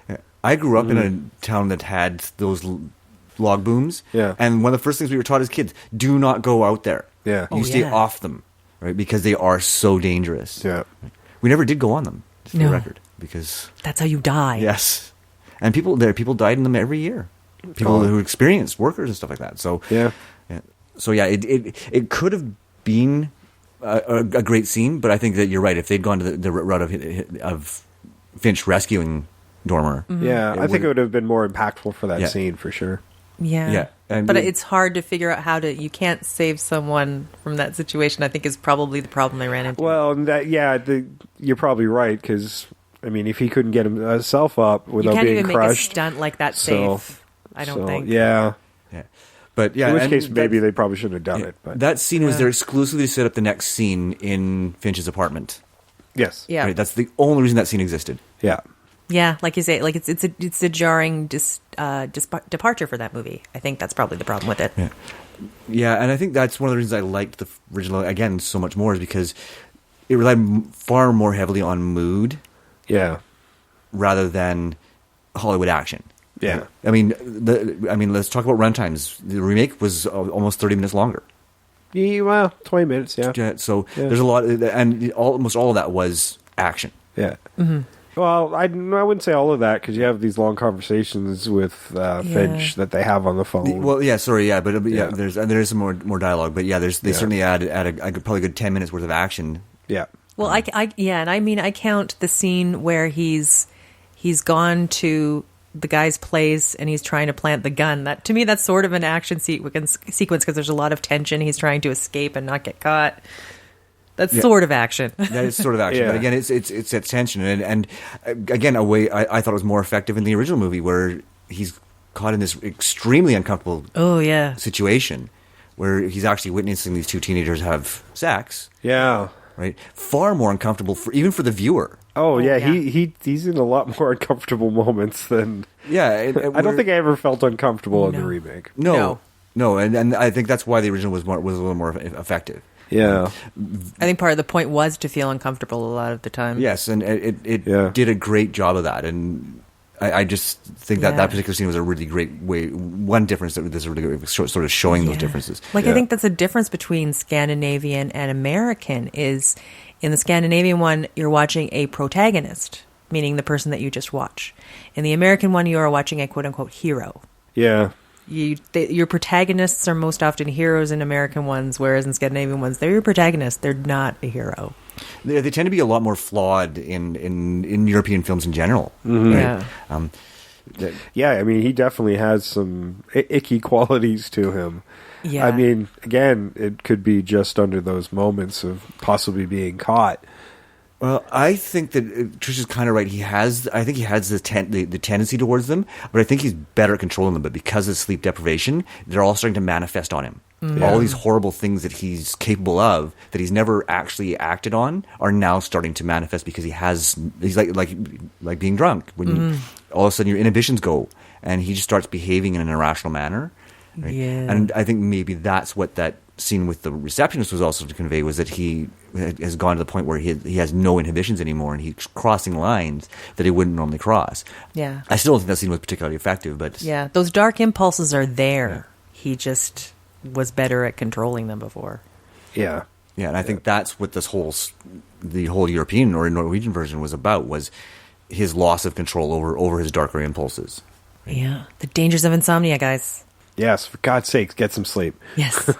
I grew up in a town that had those log booms. Yeah. And one of the first things we were taught as kids, do not go out there. Yeah. You stay off them, right? Because they are so dangerous. Yeah. We never did go on them, for the No. record. Because That's how you die. yes. And people died in them every year. People who experienced workers and stuff like that. So Yeah. So yeah, it could have been a great scene, but I think that you're right. If they'd gone to the route of Finch rescuing Dormer, Yeah, I think it would have been more impactful for that Yeah. scene, for sure. Yeah. Yeah, and but we- it's hard to figure out you can't save someone from that situation, I think is probably the problem they ran into. Well, you're probably right, because, I mean, if he couldn't get himself up you without can't being even crushed. make a stunt like that so- safe, I don't think. Yeah. yeah. But yeah, In which and case, maybe that- they probably shouldn't have done it. But that scene was Yeah. there exclusively to set up the next scene in Finch's apartment. yes. Yeah. Right? That's the only reason that scene existed. Yeah. Yeah, like you say, like it's a jarring departure for that movie. I think that's probably the problem with it. Yeah. Yeah, and I think that's one of the reasons I liked the original again so much more, is because it relied far more heavily on mood Yeah. rather than Hollywood action. Yeah. I mean, let's talk about runtimes. The remake was almost 30 minutes longer. Yeah, well, 20 minutes, yeah. Yeah, so there's a lot, and almost all of that was action. Yeah. Mm-hmm. Well, I wouldn't say all of that, because you have these long conversations with Finch that they have on the phone. Well, yeah, sorry, yeah, but Yeah. there is some more dialogue, but yeah, they certainly add probably a good 10 minutes worth of action. Yeah. Well, and I mean, I count the scene where he's gone to the guy's place and he's trying to plant the gun. That, to me, that's sort of an action sequence, because there's a lot of tension. He's trying to escape and not get caught. That's sort of action. That is sort of action, Yeah. but again, it's that tension, and again, a way I thought it was more effective in the original movie, where he's caught in this extremely uncomfortable Oh yeah. situation, where he's actually witnessing these two teenagers have sex. Yeah. Right, far more uncomfortable even for the viewer. Oh, yeah, yeah. he's in a lot more uncomfortable moments than... Yeah, I don't think I ever felt uncomfortable in the remake. No, and I think that's why the original was a little more effective. Yeah. I think part of the point was to feel uncomfortable a lot of the time. Yes, and it did a great job of that, and I just think that particular scene was a really great way. One difference that this is really good, sort of showing those differences. Like, I think that's a difference between Scandinavian and American is in the Scandinavian one, you're watching a protagonist, meaning the person that you just watch. In the American one, you are watching a quote-unquote hero. Yeah. Your protagonists are most often heroes in American ones, whereas in Scandinavian ones, they're your protagonist. They're not a hero. They tend to be a lot more flawed in European films in general. Mm-hmm. Right? Yeah. Yeah, I mean, he definitely has some icky qualities to him. Yeah. I mean, again, it could be just under those moments of possibly being caught. Well, I think that Trish is kind of right. I think he has the tendency towards them, but I think he's better at controlling them. But because of sleep deprivation, they're all starting to manifest on him. Mm-hmm. All these horrible things that he's capable of, that he's never actually acted on, are now starting to manifest because he's like being drunk. When all of a sudden your inhibitions go, and he just starts behaving in an irrational manner. Right? Yeah. And I think maybe that's what that scene with the receptionist was also to convey, was that he has gone to the point where he has no inhibitions anymore, and he's crossing lines that he wouldn't normally cross. Yeah. I still don't think that scene was particularly effective, but Yeah, those dark impulses are there. Yeah. He just was better at controlling them before. Yeah. Yeah, and I think that's what the whole European or Norwegian version was about, was his loss of control over his darker impulses. Yeah. The dangers of insomnia, guys. Yes, for God's sakes, get some sleep. Yes.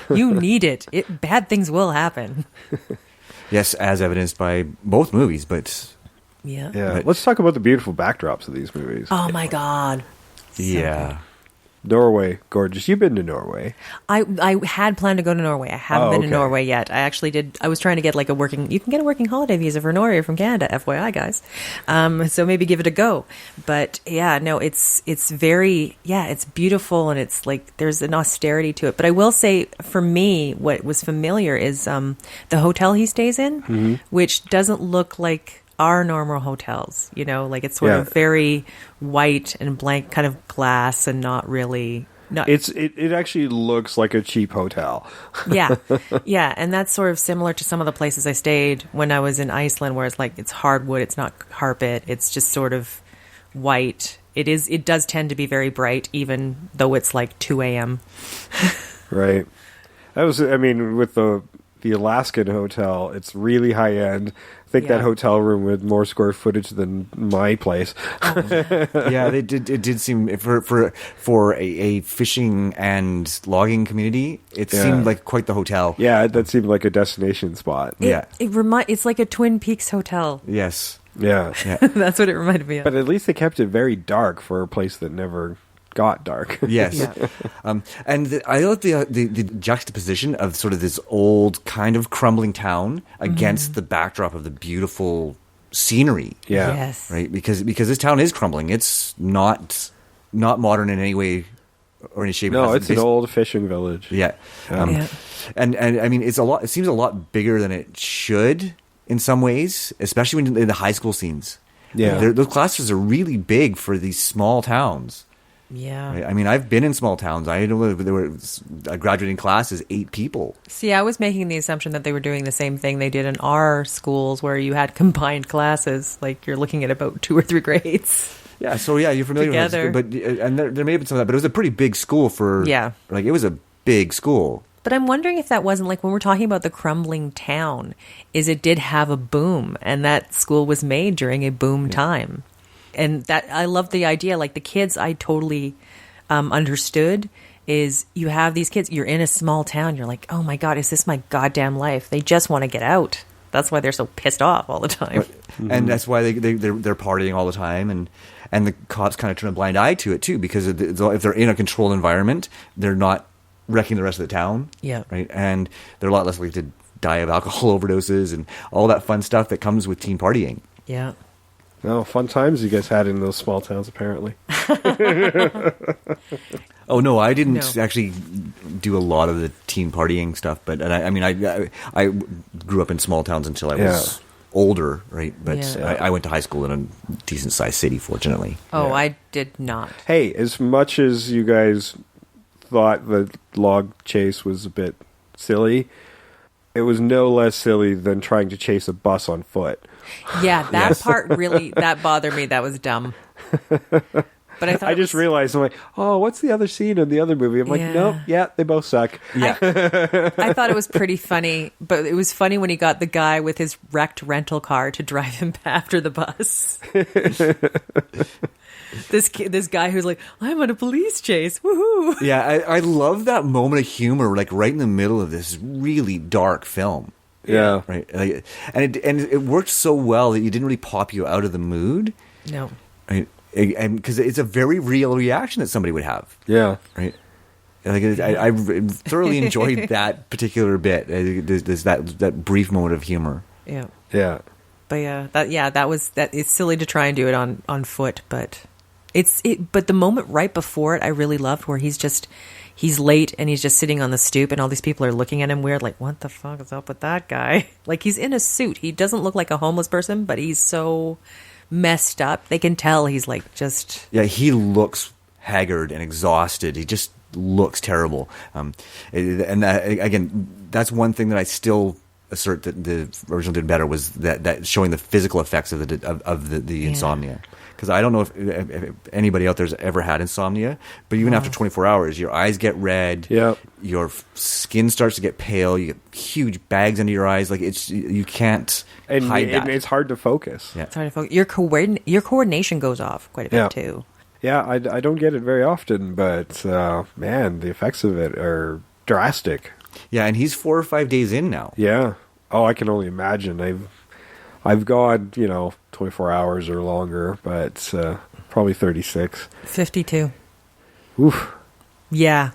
You need it. Bad things will happen. Yes, as evidenced by both movies, but... Yeah. Yeah. Let's talk about the beautiful backdrops of these movies. Oh, my God. Yeah. Norway, gorgeous. You've been to Norway. I had planned to go to Norway. I haven't been to Norway yet. I actually did. I was trying to get like you can get a working holiday visa for Norway from Canada, FYI, guys. So maybe give it a go. But yeah, no, it's it's beautiful, and it's like there's an austerity to it. But I will say, for me, what was familiar is the hotel he stays in, which doesn't look like our normal hotels, like it's sort of very white and blank kind of glass and not really. It actually looks like a cheap hotel. Yeah. And that's sort of similar to some of the places I stayed when I was in Iceland, where it's like it's hardwood, it's not carpet, it's just sort of white. It does tend to be very bright, even though it's like 2 a.m. Right. With the Alaskan hotel, it's really high end. I think that hotel room with more square footage than my place. Yeah, it did seem for a fishing and logging community, it seemed like quite the hotel. Yeah, that seemed like a destination spot. It's like a Twin Peaks hotel. Yes. Yeah. That's what it reminded me of. But at least they kept it very dark for a place that never got dark. Yes. And I love the juxtaposition of sort of this old kind of crumbling town against the backdrop of the beautiful scenery. Yeah. Yes. Right? Because this town is crumbling. It's not modern in any way or any shape. No, it's an old fishing village. Yeah. And I mean, it seems a lot bigger than it should in some ways, especially when in the high school scenes. Yeah. Those classes are really big for these small towns. Yeah. Right? I mean, I've been in small towns. I know there were a graduating class is 8 people. See, I was making the assumption that they were doing the same thing they did in our schools, where you had combined classes. Like you're looking at about 2 or 3 grades. Yeah. So you're familiar together. with it, but and there may have been some of that, but it was a pretty big school it was a big school. But I'm wondering if that wasn't like when we're talking about the crumbling town, it did have a boom, and that school was made during a boom time. And that I love the idea. Like the kids, I totally understood. Is you have these kids, you're in a small town. You're like, oh my god, is this my goddamn life? They just want to get out. That's why they're so pissed off all the time. And that's why they're partying all the time. And the cops kind of turn a blind eye to it too, because if they're in a controlled environment, they're not wrecking the rest of the town. Yeah. Right. And they're a lot less likely to die of alcohol overdoses and all that fun stuff that comes with teen partying. Yeah. Oh, fun times you guys had in those small towns, apparently. Oh no, I didn't actually do a lot of the teen partying stuff, but I grew up in small towns until I was older, right? But I went to high school in a decent sized city, fortunately. Oh, I did not. Hey, as much as you guys thought the log chase was a bit silly, it was no less silly than trying to chase a bus on foot. Yeah, that part really, that bothered me. That was dumb. But I just realized, I'm like, oh, what's the other scene in the other movie? I'm like, nope, they both suck. Yeah. I thought it was pretty funny, but it was funny when he got the guy with his wrecked rental car to drive him after the bus. This guy who's like, I'm on a police chase, woohoo! Yeah, I love that moment of humor, like right in the middle of this really dark film. Yeah, right. Like, and it worked so well that it didn't really pop you out of the mood. No, right, and because it's a very real reaction that somebody would have. Yeah, right. Like I thoroughly enjoyed that particular bit. There's that brief moment of humor. Yeah, yeah. But that it's silly to try and do it on foot, but but the moment right before it, I really loved, where he's late and he's just sitting on the stoop and all these people are looking at him weird, like, what the fuck is up with that guy? Like, he's in a suit. He doesn't look like a homeless person, but he's so messed up. They can tell he's like just... Yeah, he looks haggard and exhausted. He just looks terrible. And again, that's one thing that I still assert that the original did better, was that showing the physical effects of the insomnia. Because I don't know if anybody out there's ever had insomnia, but even after 24 hours, your eyes get red, your skin starts to get pale, you get huge bags under your eyes. Like, you can't hide that. And it's hard to focus. Yeah. It's hard to focus. Your coordination goes off quite a bit too. Yeah, I don't get it very often, but man, the effects of it are drastic. Yeah, and he's 4 or 5 days in now. Yeah. Oh, I can only imagine. I've gone, 24 hours or longer, but probably 36. 52. Oof. Yeah.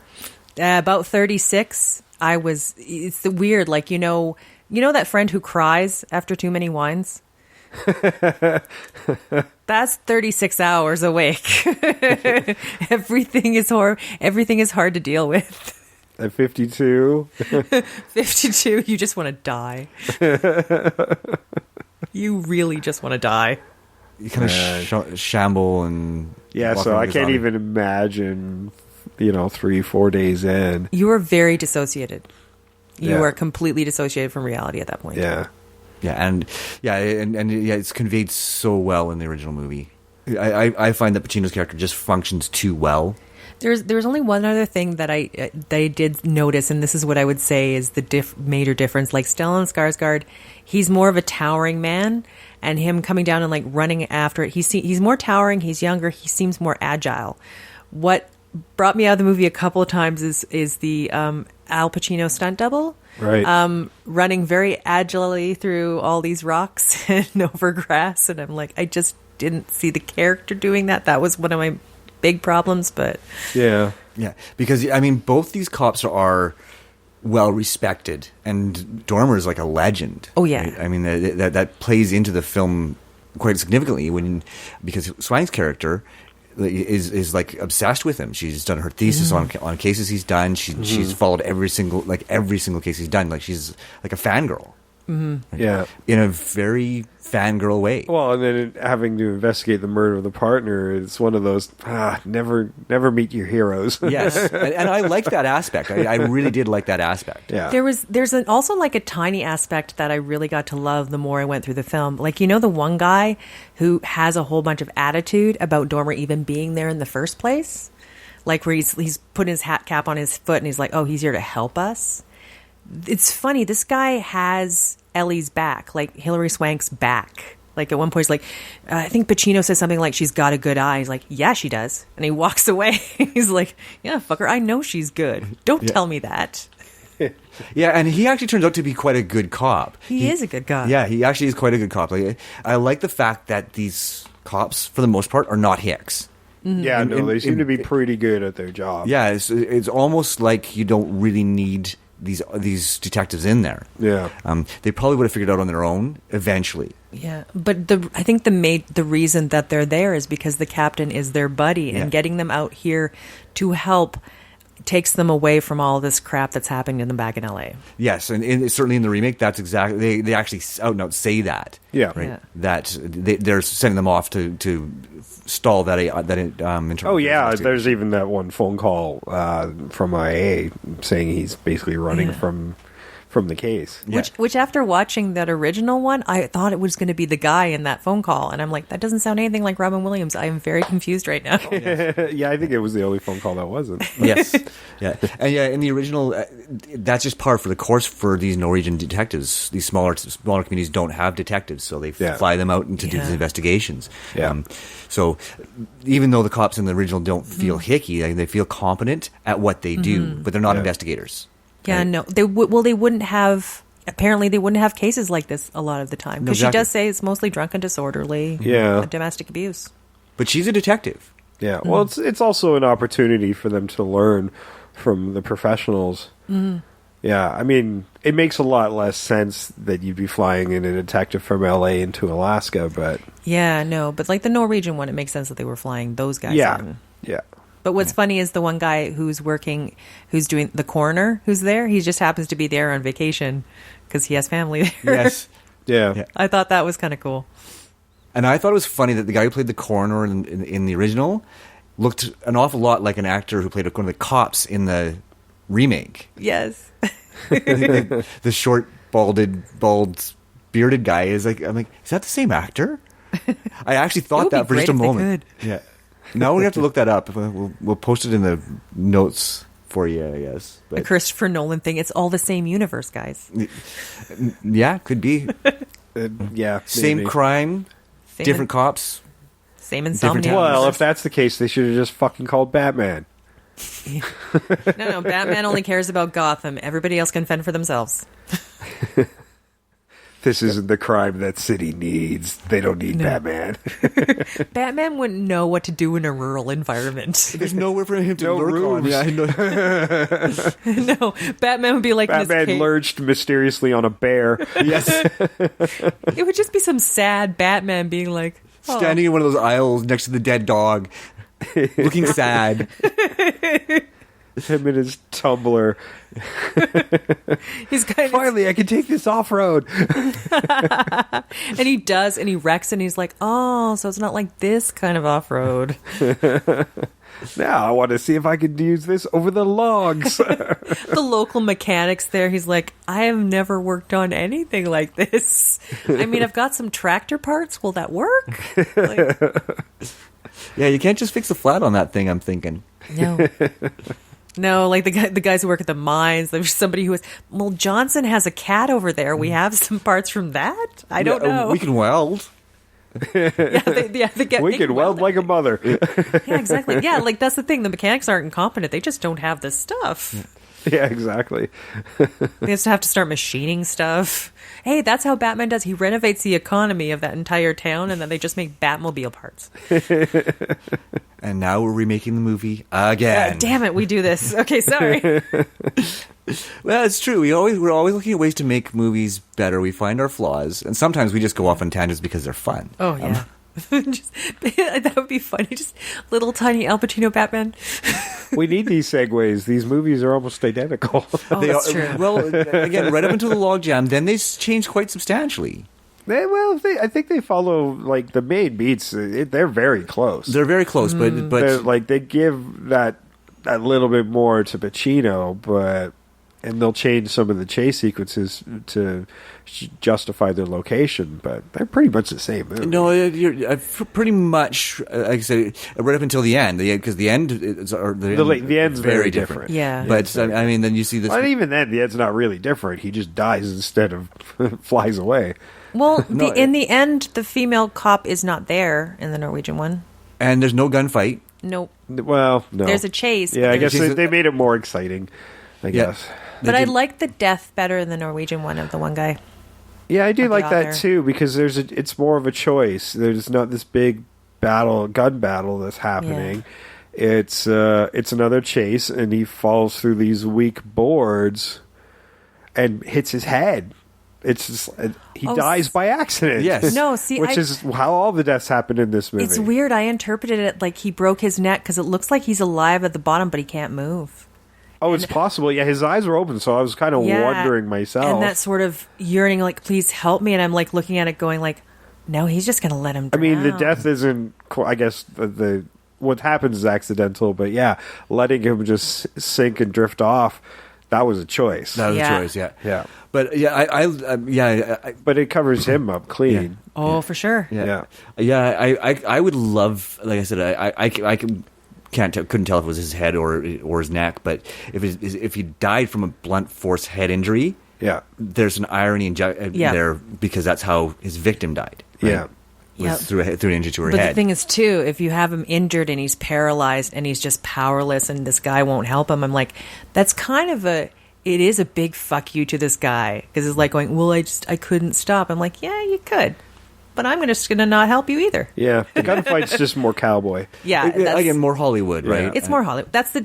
About 36, it's the weird, like, you know that friend who cries after too many wines? That's 36 hours awake. Everything is hard to deal with. At 52? 52, you just want to die. You really just want to die. You kind of shamble and... Yeah, so I can't even imagine, 3-4 days in. You are very dissociated. You are completely dissociated from reality at that point. Yeah. Yeah, and it's conveyed so well in the original movie. I find that Pacino's character just functions too well. There's only one other thing that I did notice, and this is what I would say is the major difference. Like Stellan Skarsgård, he's more of a towering man, and him coming down and like running after it, he's more towering. He's younger. He seems more agile. What brought me out of the movie a couple of times is the Al Pacino stunt double. Right. Running very agilely through all these rocks and over grass, and I'm like, I just didn't see the character doing that. That was one of my big problems, but yeah, because both these cops are well respected, and Dormer is like a legend. Oh yeah, right? That plays into the film quite significantly because Swank's character is like obsessed with him. She's done her thesis on cases he's done. She's followed every single case he's done. Like she's like a fangirl. Mm-hmm. Yeah, in a very fangirl way. Well, and then having to investigate the murder of the partner, it's one of those never meet your heroes. Yes, and I like that aspect. I really did like that aspect. Yeah, there's also like a tiny aspect that I really got to love the more I went through the film. Like the one guy who has a whole bunch of attitude about Dormer even being there in the first place, like where he's putting his hat cap on his foot and he's like, oh, he's here to help us. It's funny, this guy has Ellie's back, like Hilary Swank's back. Like at one point he's like, I think Pacino says something like, she's got a good eye. He's like, yeah, she does. And he walks away. He's like, yeah, fucker, I know she's good. Don't tell me that. Yeah, and he actually turns out to be quite a good cop. He is a good cop. Yeah, he actually is quite a good cop. Like, I like the fact that these cops, for the most part, are not hicks. Mm-hmm. Yeah, they seem to be pretty good at their job. Yeah, it's almost like you don't really need these detectives in there. Yeah, they probably would have figured it out on their own eventually. Yeah, but I think the reason that they're there is because the captain is their buddy, and getting them out here to help takes them away from all this crap that's happening in the back in LA. Yes, and certainly in the remake, that's exactly they actually out and out say that. Yeah, right. Yeah. That they're sending them off to stall that Oh yeah, there's even that one phone call from IA saying he's basically running from the case. Yeah. Which after watching that original one, I thought it was going to be the guy in that phone call, and I'm like, that doesn't sound anything like Robin Williams. I am very confused right now. Yeah, I think it was the only phone call that wasn't. Yes, yeah, and in the original, that's just par for the course for these Norwegian detectives. These smaller communities don't have detectives, so they fly them out to do these investigations. Yeah. So even though the cops in the original don't feel hicky, they feel competent at what they do, but they're not investigators. Yeah, right? No. They wouldn't have. Apparently, they wouldn't have cases like this a lot of the time because she does say it's mostly drunk and disorderly. Yeah, domestic abuse. But she's a detective. Yeah. Well, it's also an opportunity for them to learn from the professionals. Mm-hmm. Yeah, it makes a lot less sense that you'd be flying in a detective from LA into Alaska, but but like the Norwegian one, it makes sense that they were flying those guys in. Yeah. But what's funny is the one guy who's doing the coroner who's there, he just happens to be there on vacation because he has family there. Yes. Yeah. I thought that was kind of cool. And I thought it was funny that the guy who played the coroner in the original looked an awful lot like an actor who played one of the cops in the remake. Yes. The short, bald, bearded guy is like, I'm like, is that the same actor? I actually thought that for just a moment. Yeah. Now we have to look that up. We'll post it in the notes for you, I guess. But the Christopher Nolan thing. It's all the same universe, guys. Yeah, could be. Yeah. Same maybe. Crime, different cops. Same Insomnia. Well, if that's the case, they should have just fucking called Batman. No, Batman only cares about Gotham. Everybody else can fend for themselves. This isn't the crime that city needs. They don't need Batman. Batman wouldn't know what to do in a rural environment. There's nowhere for him to No lurk on. rooms. Yeah, I know. No, Batman would be like in his Batman cave. lurched mysteriously on a bear. Yes. It would just be some sad Batman being like, oh. Standing in one of those aisles next to the dead dog, looking sad. Him and his tumbler. He's kind of, Finally, I can take this off-road. and he does, and he wrecks, and he's like, oh, so it's not like this kind of off-road. Now I want to see if I can use this over the logs. The local mechanics there, he's like, I have never worked on anything like this. I mean, I've got some tractor parts. Will that work? Like, Yeah, you can't just fix a flat on that thing, I'm thinking. no, like the guys who work at the mines. There's somebody who is, well, Johnson has a cat over there. We have some parts from that. I don't know. We can weld. We can weld like a mother. Yeah, exactly. Yeah, like that's the thing. The mechanics aren't incompetent. They just don't have this stuff. Yeah, exactly. They just have to start machining stuff. Hey, that's how Batman does. He renovates the economy of that entire town, and then they just make Batmobile parts. And now we're remaking the movie again. Damn it, we do this. Okay, sorry. Well, it's true. We're always looking at ways to make movies better. We find our flaws, and sometimes we just go off on tangents because they're fun. Oh yeah. That would be funny. Just little tiny Al Pacino Batman. We need these segues. These movies are almost identical. Oh, that's true. Well, again, right up until the logjam, then they change quite substantially. I think they follow like the main beats. They're very close. They're very close, but like they give that little bit more to Pacino, and they'll change some of the chase sequences to justify their location, but they're pretty much the same movie. No, you're pretty much, like I said, right up until the end, because the end the end's very different. Yeah, but I mean, then you see this. Well, even then, the end's not really different. He just dies instead of flies away. Well, in the end, the female cop is not there in the Norwegian one, and there's no gunfight. Nope. Well, no. There's a chase. Yeah, I guess they made it more exciting. I guess. But I like the death better in the Norwegian one of the one guy. Yeah, I do like that too, because it's more of a choice. There's not this big gun battle that's happening. Yeah. It's another chase, and he falls through these weak boards and hits his head. It's just, he dies by accident. Yes. No, see, which is how all the deaths happen in this movie. It's weird. I interpreted it like he broke his neck because it looks like he's alive at the bottom, but he can't move. Oh, it's possible. Yeah, his eyes were open, so I was kind of wondering myself. And that sort of yearning, like, please help me. And I'm like looking at it going like, no, he's just going to let him drown. I mean, the death isn't, I guess, what happens is accidental, but yeah, letting him just sink and drift off, that was a choice. That was a choice, yeah. Yeah. But yeah, but it covers him up clean. Yeah. Oh, for sure. Yeah. I would love, like I said, I couldn't tell if it was his head or his neck, but if he died from a blunt force head injury, there's an irony there because that's how his victim died. Right? Yeah, through an injury to her head. But the thing is, too, if you have him injured and he's paralyzed and he's just powerless, and this guy won't help him, I'm like, that's kind of it is a big fuck you to this guy, because it's like going, well, I couldn't stop. I'm like, yeah, you could. But I'm just going to not help you either. Yeah, the gunfight's just more cowboy. Yeah, again, more Hollywood, right? It's more Hollywood. That's a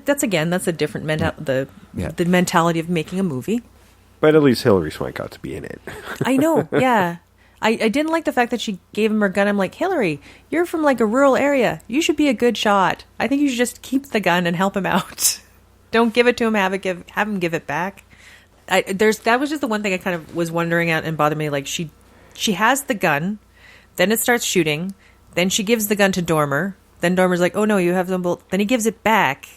different the mentality of making a movie. But at least Hilary Swank got to be in it. I know. Yeah, I didn't like the fact that she gave him her gun. I'm like, Hilary, you're from like a rural area. You should be a good shot. I think you should just keep the gun and help him out. Don't give it to him. Have him give it back. That was just the one thing I kind of was wondering at and bothered me. Like she has the gun. Then it starts shooting. Then she gives the gun to Dormer. Then Dormer's like, oh, no, you have them both. Then he gives it back.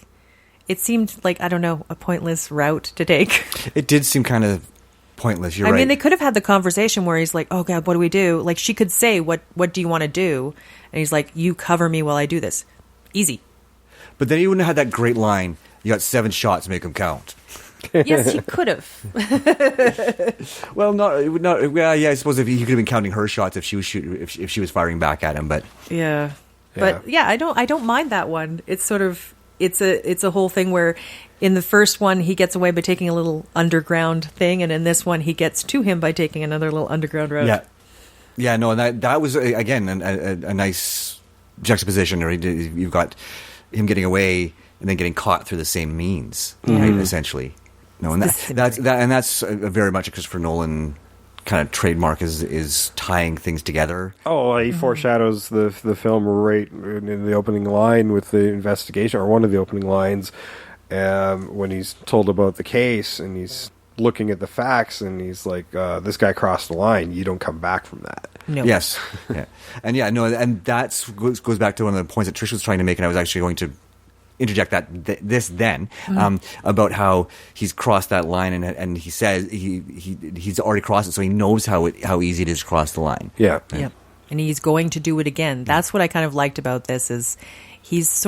It seemed like, I don't know, a pointless route to take. It did seem kind of pointless. You're right. I mean, they could have had the conversation where he's like, oh, God, what do we do? Like, she could say, what do you want to do? And he's like, you cover me while I do this. Easy. But then he wouldn't have had that great line, you got 7 shots, make them count. Yes, he could have. Well, not. Well, yeah. I suppose if he could have been counting her shots if she was if she was firing back at him, but yeah. But yeah, I don't mind that one. It's sort of it's a whole thing where in the first one he gets away by taking a little underground thing, and in this one he gets to him by taking another little underground road. Yeah, no, and that was again a nice juxtaposition. Or you've got him getting away and then getting caught through the same means, right? Essentially, no, and that's very much a Christopher Nolan kind of trademark is tying things together. Oh, he foreshadows the film right in the opening line with the investigation, or one of the opening lines, when he's told about the case and he's looking at the facts and he's like, this guy crossed the line. You don't come back from that. No. Yes. Yeah. And that goes back to one of the points that Trish was trying to make, and I was actually going to interject about how he's crossed that line, and he says he's already crossed it, so he knows how easy it is to cross the line. Yeah. Yep. And he's going to do it again. That's what I kind of liked about this is he's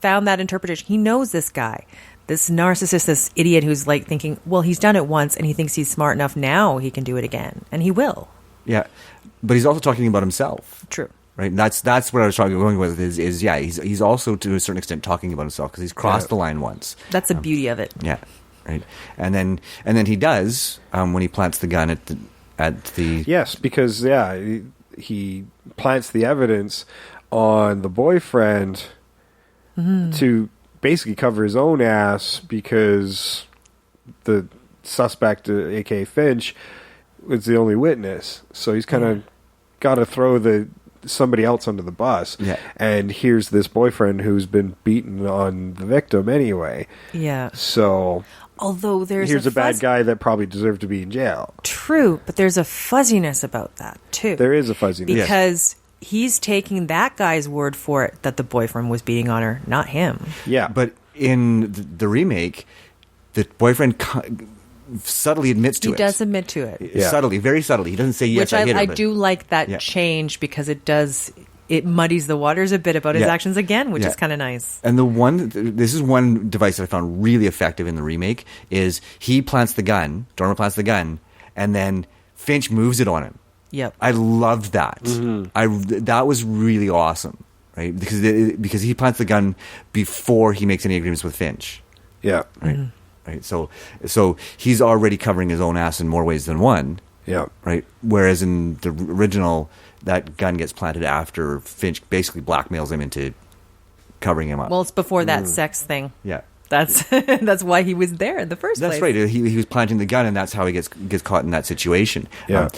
found that interpretation. He knows this guy, this narcissist, this idiot who's like thinking, well, he's done it once and he thinks he's smart enough now he can do it again, and he will. Yeah, but he's also talking about himself. True. Right, and that's what I was going with. He's also to a certain extent talking about himself because he's crossed the line once. That's the beauty of it. Yeah, right. And then he does when he plants the gun at the yes, because he plants the evidence on the boyfriend to basically cover his own ass because the suspect, aka Finch, was the only witness. So he's kind of got to throw somebody else under the bus. Yeah. And here's this boyfriend who's been beaten on the victim anyway. Yeah. So although here's a bad guy that probably deserved to be in jail. True, but there's a fuzziness about that too. There is a fuzziness. Because he's taking that guy's word for it that the boyfriend was beating on her, not him. Yeah. But in the remake, the boyfriend subtly admits to it. He does admit to it. Yeah. Subtly, very subtly. He doesn't say, yes, Which I hit her. I do like that change because it muddies the waters a bit about his actions again, which is kind of nice. And this is one device that I found really effective in the remake, is he plants the gun, Dormer plants the gun, and then Finch moves it on him. Yep. I loved that. That was really awesome, right? Because he plants the gun before he makes any agreements with Finch. Yeah. Right. Right. So he's already covering his own ass in more ways than one. Yeah. Right. Whereas in the original, that gun gets planted after Finch basically blackmails him into covering him up. Well, it's before that sex thing. Yeah. That's that's why he was there in the first place. That's right. He was planting the gun, and that's how he gets caught in that situation. Yeah.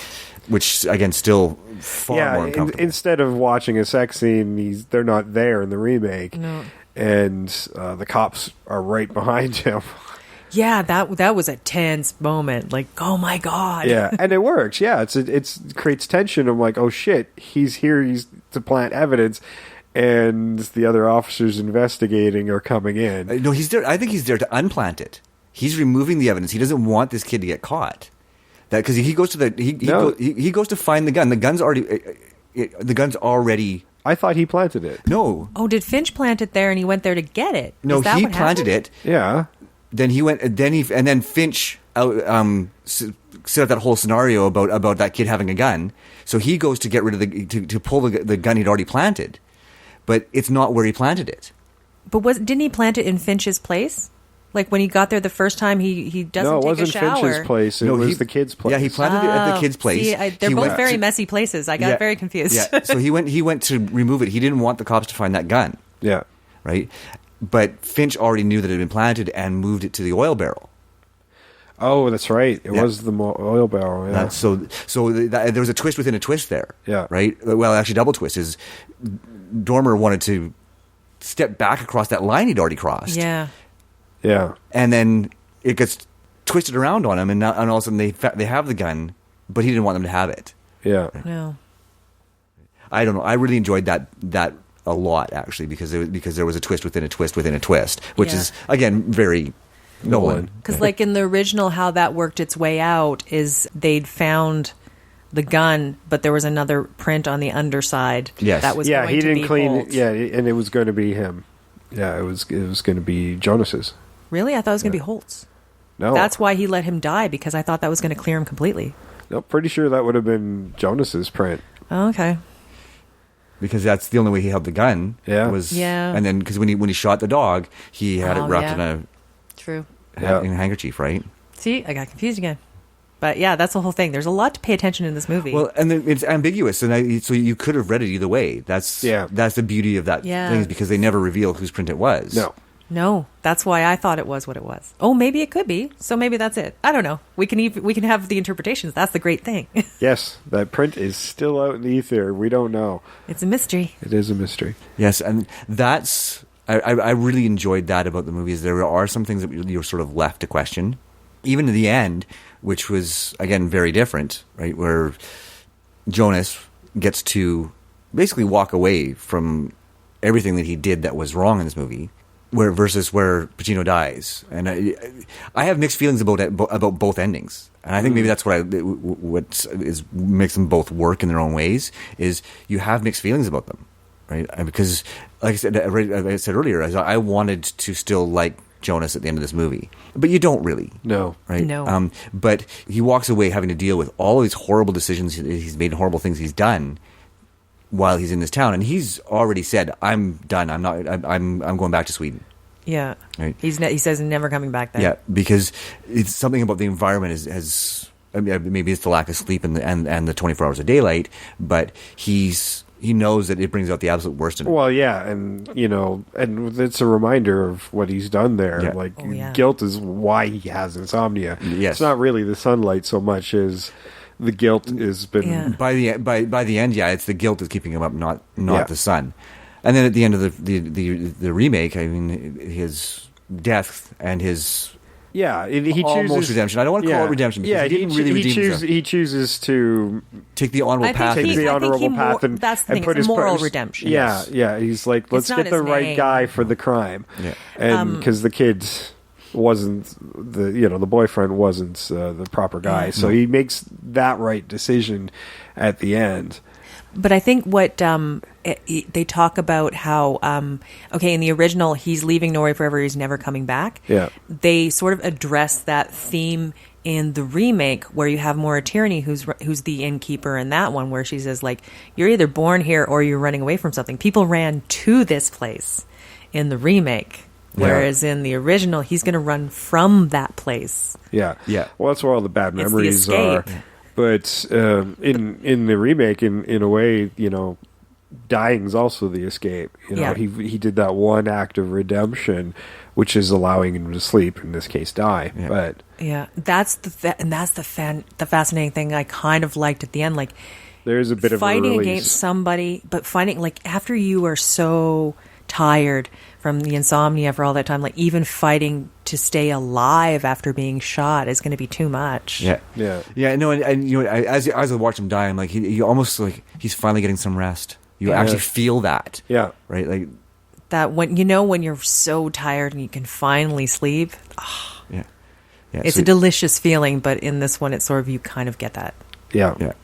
Which again, still far more uncomfortable. Instead of watching a sex scene, they're not there in the remake, and the cops are right behind him. Yeah, that was a tense moment. Like, oh my god. Yeah, and it works. Yeah, it creates tension. I'm like, oh shit, he's here. He's to plant evidence, and the other officers investigating are coming in. No, he's there. I think he's there to unplant it. He's removing the evidence. He doesn't want this kid to get caught. That because he goes to he goes to find the gun. The gun's already. I thought he planted it. No. Oh, did Finch plant it there and he went there to get it? No, he planted it. Yeah. Then he went. Then Finch set up that whole scenario about that kid having a gun. So he goes to get rid of to pull the gun he'd already planted, but it's not where he planted it. But didn't he plant it in Finch's place? Like when he got there the first time, he doesn't take a shower. No, it wasn't Finch's place. It was the kid's place. Yeah, he planted it at the kid's place. See, they're both very messy places. I got very confused. Yeah, so he went to remove it. He didn't want the cops to find that gun. Yeah, right. But Finch already knew that it had been planted and moved it to the oil barrel. Oh, that's right. It was the oil barrel. Yeah. So there was a twist within a twist there. Yeah. Right. Well, actually, double twist is Dormer wanted to step back across that line he'd already crossed. Yeah. Yeah. And then it gets twisted around on him, and all of a sudden they have the gun, but he didn't want them to have it. Yeah. No. I don't know. I really enjoyed that a lot, actually, because there was a twist within a twist within a twist, which is again very Nolan. Because like in the original, how that worked its way out is they'd found the gun, but there was another print on the underside. Yes. That was going he didn't to be clean Holt. it. Yeah, and it was going to be him. Yeah, it was going to be Jonas's. Really? I thought it was going to be Holt's. No. That's why he let him die, because I thought that was going to clear him completely. No, pretty sure that would have been Jonas's print. Oh, okay. because that's the only way he held the gun. Yeah. And then because when he shot the dog, he had it wrapped in a true in a handkerchief, right? See, I got confused again. But yeah, that's the whole thing. There's a lot to pay attention in this movie. Well, and then it's ambiguous, and so you could have read it either way. That's the beauty of that thing, is because they never reveal whose print it was. No, that's why I thought it was what it was. Oh, maybe it could be. So maybe that's it. I don't know. We can have the interpretations. That's the great thing. Yes, that print is still out in the ether. We don't know. It's a mystery. It is a mystery. Yes, and that's I really enjoyed that about the movie. Is there are some things that you're sort of left to question, even in the end, which was again very different, right? Where Jonas gets to basically walk away from everything that he did that was wrong in this movie. Versus where Pacino dies, and I have mixed feelings about both endings, and I think maybe that's what makes them both work in their own ways. Is you have mixed feelings about them, right? Because, like I said earlier, I wanted to still like Jonas at the end of this movie, but you don't really, right? No. But he walks away having to deal with all of these horrible decisions he's made, horrible things he's done, while he's in this town, and he's already said, "I'm done. I'm going back to Sweden." Yeah, right. He says never coming back there. Yeah, because it's something about the environment has I mean, maybe it's the lack of sleep and the 24 hours of daylight, but he knows that it brings out the absolute worst in him. Well, yeah, and and it's a reminder of what he's done there. Yeah. Like guilt is why he has insomnia. Yes. It's not really the sunlight so much as the guilt has been by the end. Yeah, it's the guilt that's keeping him up, not the sun. And then at the end of the remake, I mean, his death and his he almost chooses redemption. I don't want to call it redemption because he didn't really redeem himself. He chooses to take the honorable path. Take the honorable path, and that's the thing. put It's his moral redemption. Yeah, yeah. He's like, let's get the right guy for the crime. Yeah, and because the kid wasn't the boyfriend wasn't the proper guy, so he makes that right decision at the end. But I think what they talk about how in the original he's leaving Norway forever, he's never coming back. Yeah, they sort of address that theme in the remake where you have Maura Tierney who's the innkeeper in that one, where she says like, you're either born here or you're running away from something. People ran to this place in the remake. Whereas in the original, he's going to run from that place. Yeah, yeah. Well, that's where all the bad memories are. But in the remake, in a way, dying's also the escape. He did that one act of redemption, which is allowing him to sleep. In this case, die. Yeah. But that's the fascinating thing I kind of liked at the end. Like, there's a bit of fighting against somebody, but fighting like after you are so tired from the insomnia for all that time, like even fighting to stay alive after being shot is going to be too much. Yeah. No, and as I watch him die, I'm like, he almost like he's finally getting some rest. You actually feel that. Yeah. Right. Like that when you're so tired and you can finally sleep. Oh, yeah. It's a delicious feeling, but in this one, it's sort of you kind of get that. Yeah. Yeah.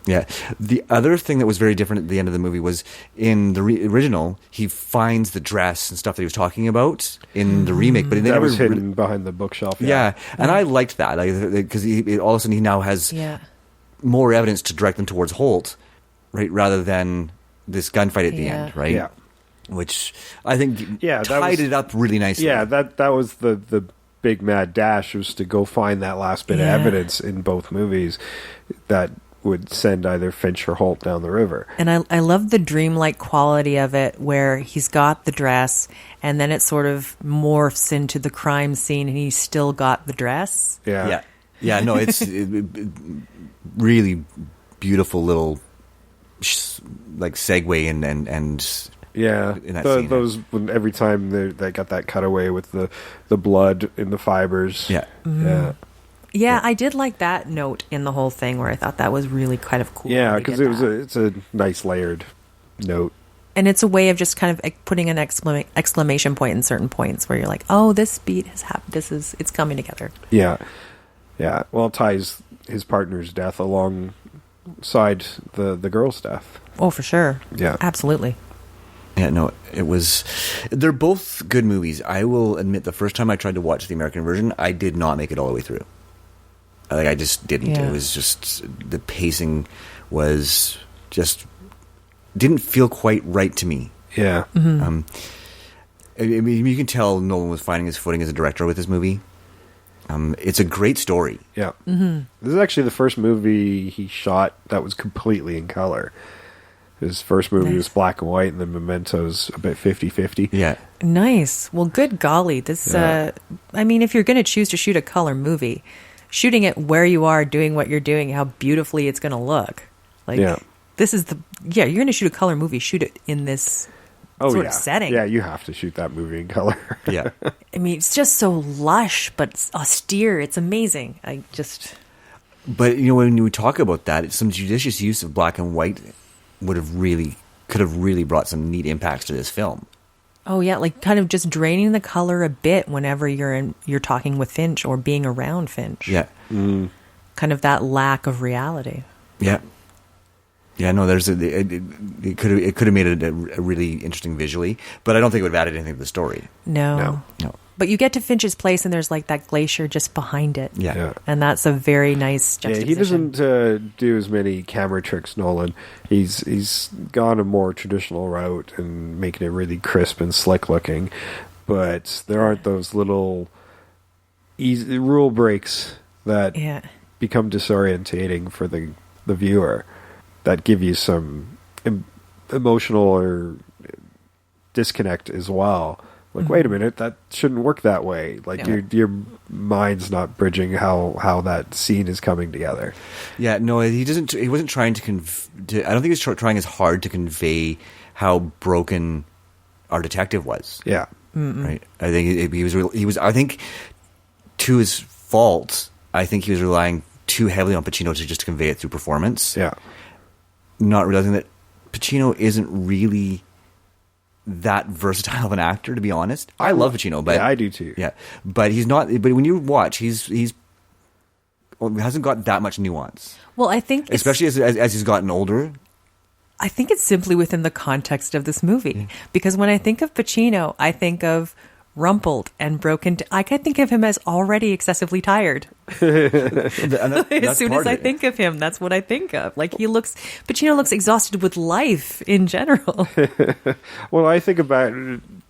Yeah. The other thing that was very different at the end of the movie was in the original, he finds the dress and stuff that he was talking about in the remake, but that was hidden behind the bookshelf. Yeah. And I liked that because all of a sudden he now has more evidence to direct them towards Holt, right, rather than this gunfight at the end, right? Yeah. Which I think tied it up really nicely. Yeah, that was the big mad dash, was to go find that last bit of evidence in both movies that would send either Finch or Holt down the river. And I love the dreamlike quality of it, where he's got the dress and then it sort of morphs into the crime scene and he's still got the dress. Yeah. No, it's really beautiful little like segue and in that scene. Those when every time they got that cutaway with the blood in the fibers. Yeah. Mm-hmm. Yeah, I did like that note in the whole thing, where I thought that was really kind of cool. Yeah, because it's a nice layered note, and it's a way of just kind of putting an exclamation point in certain points where you're like, "Oh, this beat has happened. It's coming together." Yeah. Well, it ties his partner's death alongside the girl's death. Oh, for sure. Yeah, absolutely. Yeah, no, they're both good movies. I will admit, the first time I tried to watch the American version, I did not make it all the way through. Like, I just didn't. Yeah. It was just, the pacing was just didn't feel quite right to me. Yeah. I mean, you can tell Nolan was finding his footing as a director with this movie. It's a great story. Yeah. This is actually the first movie he shot that was completely in color. His first movie was black and white, and then Memento's a bit 50-50. Yeah. Nice. Well, good golly. This, I mean, if you're going to choose to shoot a color movie, shooting it where you are, doing what you're doing, how beautifully it's going to look. Like, this is you're going to shoot a color movie, shoot it in this sort of setting. Yeah, you have to shoot that movie in color. Yeah. I mean, it's just so lush, but it's austere. It's amazing. But, you know, when we talk about that, some judicious use of black and white could have really brought some neat impacts to this film. Oh yeah, like kind of just draining the color a bit whenever you're talking with Finch or being around Finch. Yeah. Kind of that lack of reality. Yeah. Yeah, no, it could have made it a really interesting visually, but I don't think it would have added anything to the story. No. But you get to Finch's place, and there's like that glacier just behind it. Yeah. And that's a very nice juxtaposition. Yeah, he doesn't do as many camera tricks, Nolan. He's gone a more traditional route and making it really crisp and slick looking, but there aren't those little easy rule breaks that become disorientating for the viewer, that give you some emotional or disconnect as well. Like, wait a minute, that shouldn't work that way. Like, your mind's not bridging how that scene is coming together. Yeah, no, he wasn't trying to I don't think he was trying as hard to convey how broken our detective was. Yeah. Right? I think he was. I think, to his fault, I think he was relying too heavily on Pacino to convey it through performance. Yeah. Not realizing that Pacino isn't really that versatile of an actor, to be honest. I love Pacino, but I do too. Yeah, but he's not. But when you watch, he hasn't got that much nuance. Well, I think especially as he's gotten older. I think it's simply within the context of this movie, because when I think of Pacino, I think of rumpled and broken. I can think of him as already excessively tired. As soon as I think of him, that's what I think of. Like, Pacino looks exhausted with life in general. Well, I think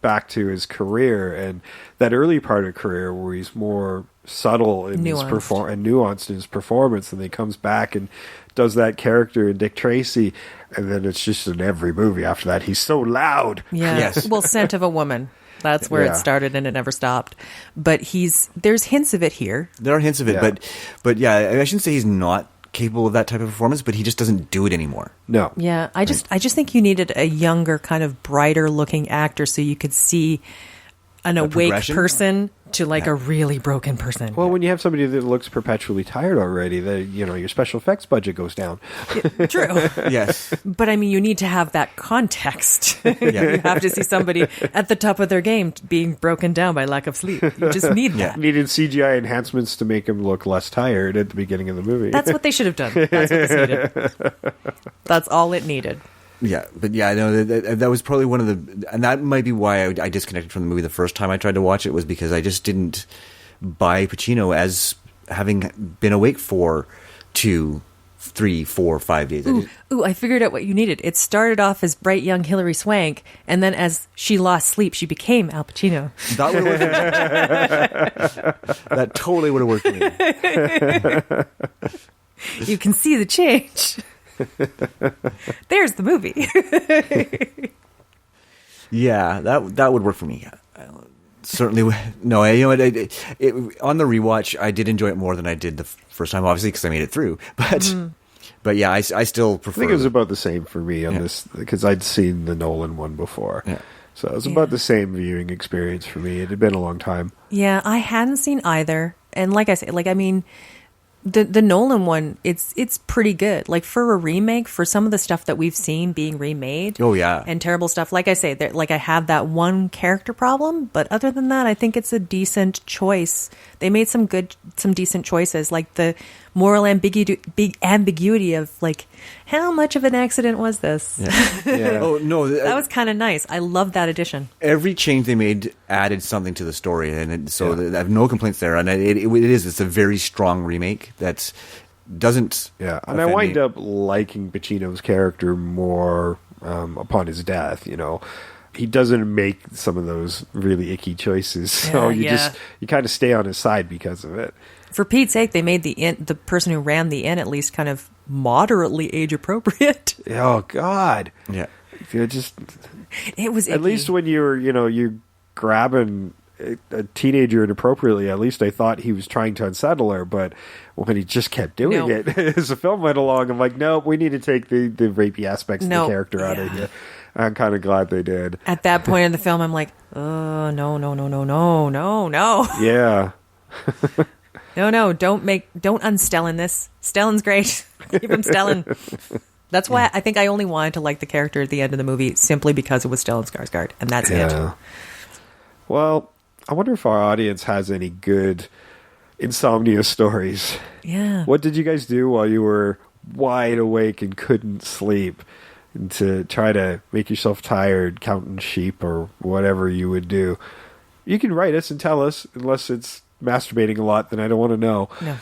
back to his career and that early part of career where he's more subtle in his and nuanced in his performance, and then he comes back and does that character in Dick Tracy, and then it's just in every movie after that. He's so loud. Yeah. Yes. Well, Scent of a Woman. That's where it started, and it never stopped. But there's hints of it here. There are hints of it, but yeah, I shouldn't say he's not capable of that type of performance, but he just doesn't do it anymore. No. Yeah, I just think you needed a younger, kind of brighter looking actor so you could see an awake person to like a really broken person. Well, when you have somebody that looks perpetually tired already, your special effects budget goes down. True. Yes. But I mean, you need to have that context. You have to see somebody at the top of their game being broken down by lack of sleep. You just need that. Needed CGI enhancements to make him look less tired at the beginning of the movie. That's what they should have done. That's what this needed. That's all it needed. Yeah, but yeah, no, that was probably one of the, and that might be why I disconnected from the movie the first time I tried to watch it, was because I just didn't buy Pacino as having been awake for 2, 3, 4, 5 days. I figured out what you needed. It started off as bright young Hilary Swank, and then as she lost sleep, she became Al Pacino. That would have worked for me. That totally would have worked for me. You can see the change. There's the movie. Yeah, that would work for me. Certainly, no. On the rewatch, I did enjoy it more than I did the first time, obviously because I made it through. But yeah, I still prefer. I think it was about the same for me on this, because I'd seen the Nolan one before. Yeah. So it was about the same viewing experience for me. It had been a long time. Yeah, I hadn't seen either, and like I said, The Nolan one, it's pretty good. Like, for a remake, for some of the stuff that we've seen being remade, and terrible stuff. Like I say, I have that one character problem, but other than that, I think it's a decent choice. They made some decent choices, like the moral ambiguity of like, how much of an accident was this? Yeah. Oh no, that was kind of nice. I love that addition. Every change they made added something to the story, and I have no complaints there. And it's a very strong remake that doesn't. Yeah, and I wind up liking Pacino's character more upon his death, he doesn't make some of those really icky choices. So you kind of stay on his side because of it. For Pete's sake, they made the person who ran the inn at least kind of moderately age appropriate. Oh God. Yeah. It was icky. At least when you're grabbing a teenager inappropriately, at least I thought he was trying to unsettle her, but when he just kept doing it as the film went along, I'm like, nope, we need to take the rapey aspects of the character out of here. I'm kind of glad they did. At that point in the film, I'm like, oh, no. Yeah. No, don't unStellan this. Stellan's great. Keep him Stellan. That's why I think I only wanted to like the character at the end of the movie simply because it was Stellan Skarsgård, and that's it. Well, I wonder if our audience has any good insomnia stories. Yeah. What did you guys do while you were wide awake and couldn't sleep? And to try to make yourself tired, counting sheep or whatever you would do. You can write us and tell us, unless it's masturbating a lot, then I don't want to know. No.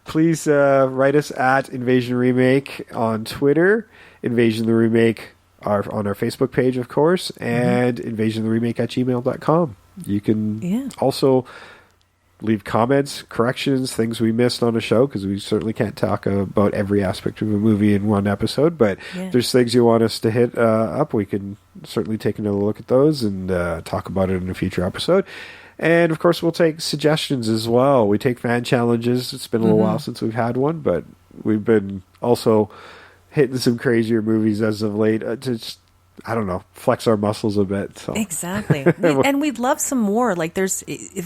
Please write us at Invasion Remake on Twitter, Invasion the Remake on our Facebook page, of course, and invasiontheremake@gmail.com. You can also leave comments, corrections, things we missed on a show, because we certainly can't talk about every aspect of a movie in one episode, but if there's things you want us to hit up, we can certainly take another look at those and talk about it in a future episode. And of course, we'll take suggestions as well. We take fan challenges. It's been a little while since we've had one, but we've been also hitting some crazier movies as of late to just, I don't know, flex our muscles a bit. So. Exactly. And we'd love some more. Like, there's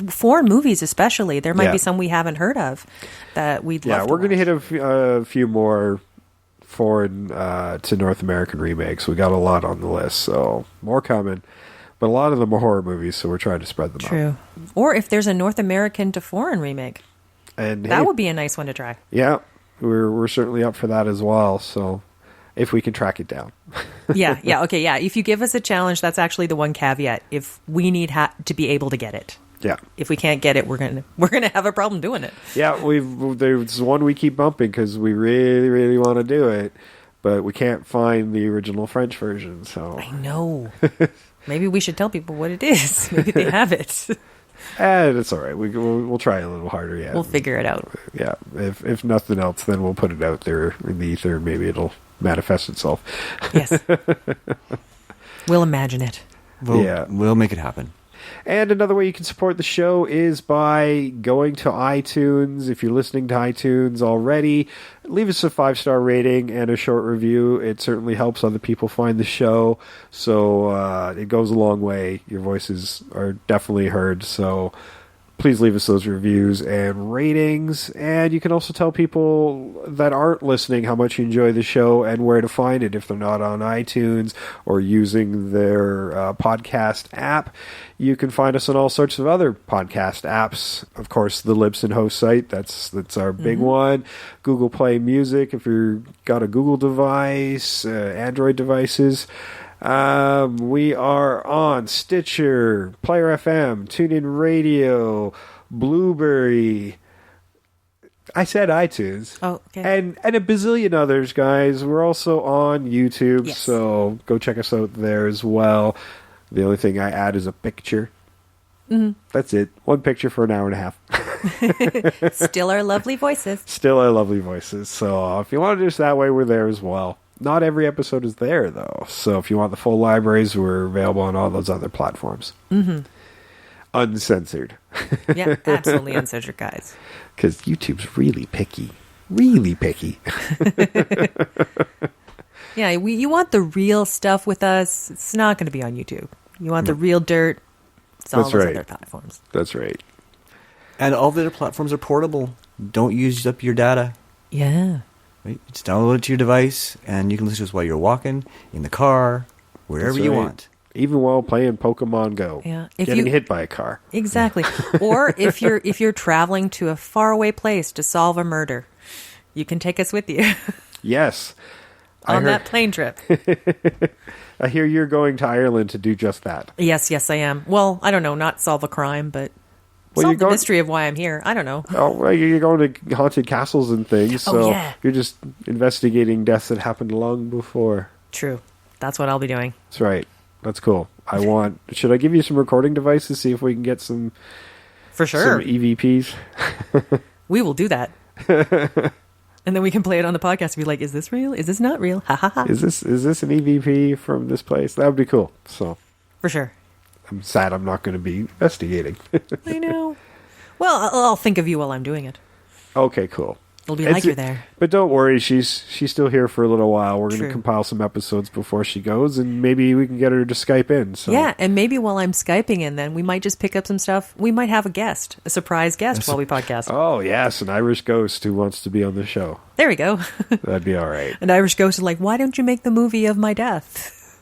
foreign movies especially. There might be some we haven't heard of that we'd love to we're going to hit watch. a few more foreign to North American remakes. We got a lot on the list, so more coming. But a lot of them are horror movies, so we're trying to spread them out. True. Or if there's a North American to foreign remake. And that would be a nice one to try. Yeah, we're certainly up for that as well, so if we can track it down. Okay. If you give us a challenge, that's actually the one caveat. If we need to be able to get it. Yeah. If we can't get it, we're gonna have a problem doing it. Yeah, there's one we keep bumping because we really, really want to do it, but we can't find the original French version. So I know. Maybe we should tell people what it is. Maybe they have it. And it's all right. We'll try a little harder. Yeah, we'll figure it out. Yeah. If nothing else, then we'll put it out there in the ether. Maybe it'll manifest itself. Yes. We'll imagine it. We'll make it happen. And another way you can support the show is by going to iTunes. If you're listening to iTunes already, leave us a 5-star rating and a short review. It certainly helps other people find the show. So it goes a long way. Your voices are definitely heard. So please leave us those reviews and ratings. And you can also tell people that aren't listening how much you enjoy the show and where to find it if they're not on iTunes or using their podcast app. You can find us on all sorts of other podcast apps. Of course, the Libsyn host site, that's our big one. Google Play Music, if you've got a Google device, Android devices. We are on Stitcher, Player FM, TuneIn Radio, Blueberry. I said iTunes. Oh, okay. And a bazillion others, guys. We're also on YouTube, so go check us out there as well. The only thing I add is a picture. Mm-hmm. That's it. One picture for an hour and a half. Still our lovely voices. Still our lovely voices. So if you want to do it that way, we're there as well. Not every episode is there, though. So if you want the full libraries, we're available on all those other platforms. Mm-hmm. Uncensored. Yeah, absolutely uncensored, guys. Because YouTube's really picky. Really picky. Yeah, you want the real stuff with us. It's not going to be on YouTube. You want the real dirt. It's all those other platforms. That's right. And all the other platforms are portable. Don't use up your data. Yeah. Right? Just download it to your device, and you can listen to us while you're walking, in the car, wherever you want. Even while playing Pokemon Go. Yeah. Getting hit by a car. Exactly. Or if you're traveling to a faraway place to solve a murder, you can take us with you. Yes. On that plane trip. I hear you're going to Ireland to do just that. Yes, I am. Well, I don't know, not solve a crime, but Solve the mystery of why I'm here. I don't know. Oh, well, you're going to haunted castles and things, so you're just investigating deaths that happened long before. True. That's what I'll be doing. That's right. That's cool. Should I give you some recording devices, see if we can get some... For sure. Some EVPs? We will do that. And then we can play it on the podcast and be like, is this real? Is this not real? Ha ha ha. Is this an EVP from this place? That would be cool. So for sure. I'm sad I'm not going to be investigating. I know. Well, I'll think of you while I'm doing it. Okay, cool. It'll be like you're there. But don't worry, she's still here for a little while. We're going to compile some episodes before she goes, and maybe we can get her to Skype in. So. Yeah, and maybe while I'm Skyping in, then we might just pick up some stuff. We might have a surprise guest while we podcast. Oh, yes, an Irish ghost who wants to be on the show. There we go. That'd be all right. An Irish ghost is like, why don't you make the movie of my death?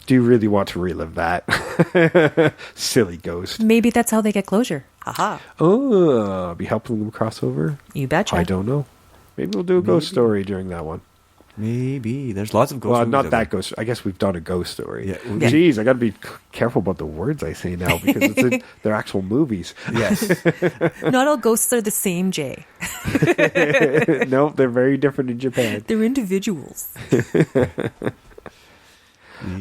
Do you really want to relive that? Silly ghost. Maybe that's how they get closure. Haha. Oh, be helping them cross over? You betcha. I don't know. Maybe we'll do a ghost story during that one. Maybe. There's lots of ghost stories. Well, not that ghost. I guess we've done a ghost story. Yeah. Jeez, I got to be careful about the words I say now because they're actual movies. Yes. Not all ghosts are the same, Jay. No, they're very different in Japan. They're individuals.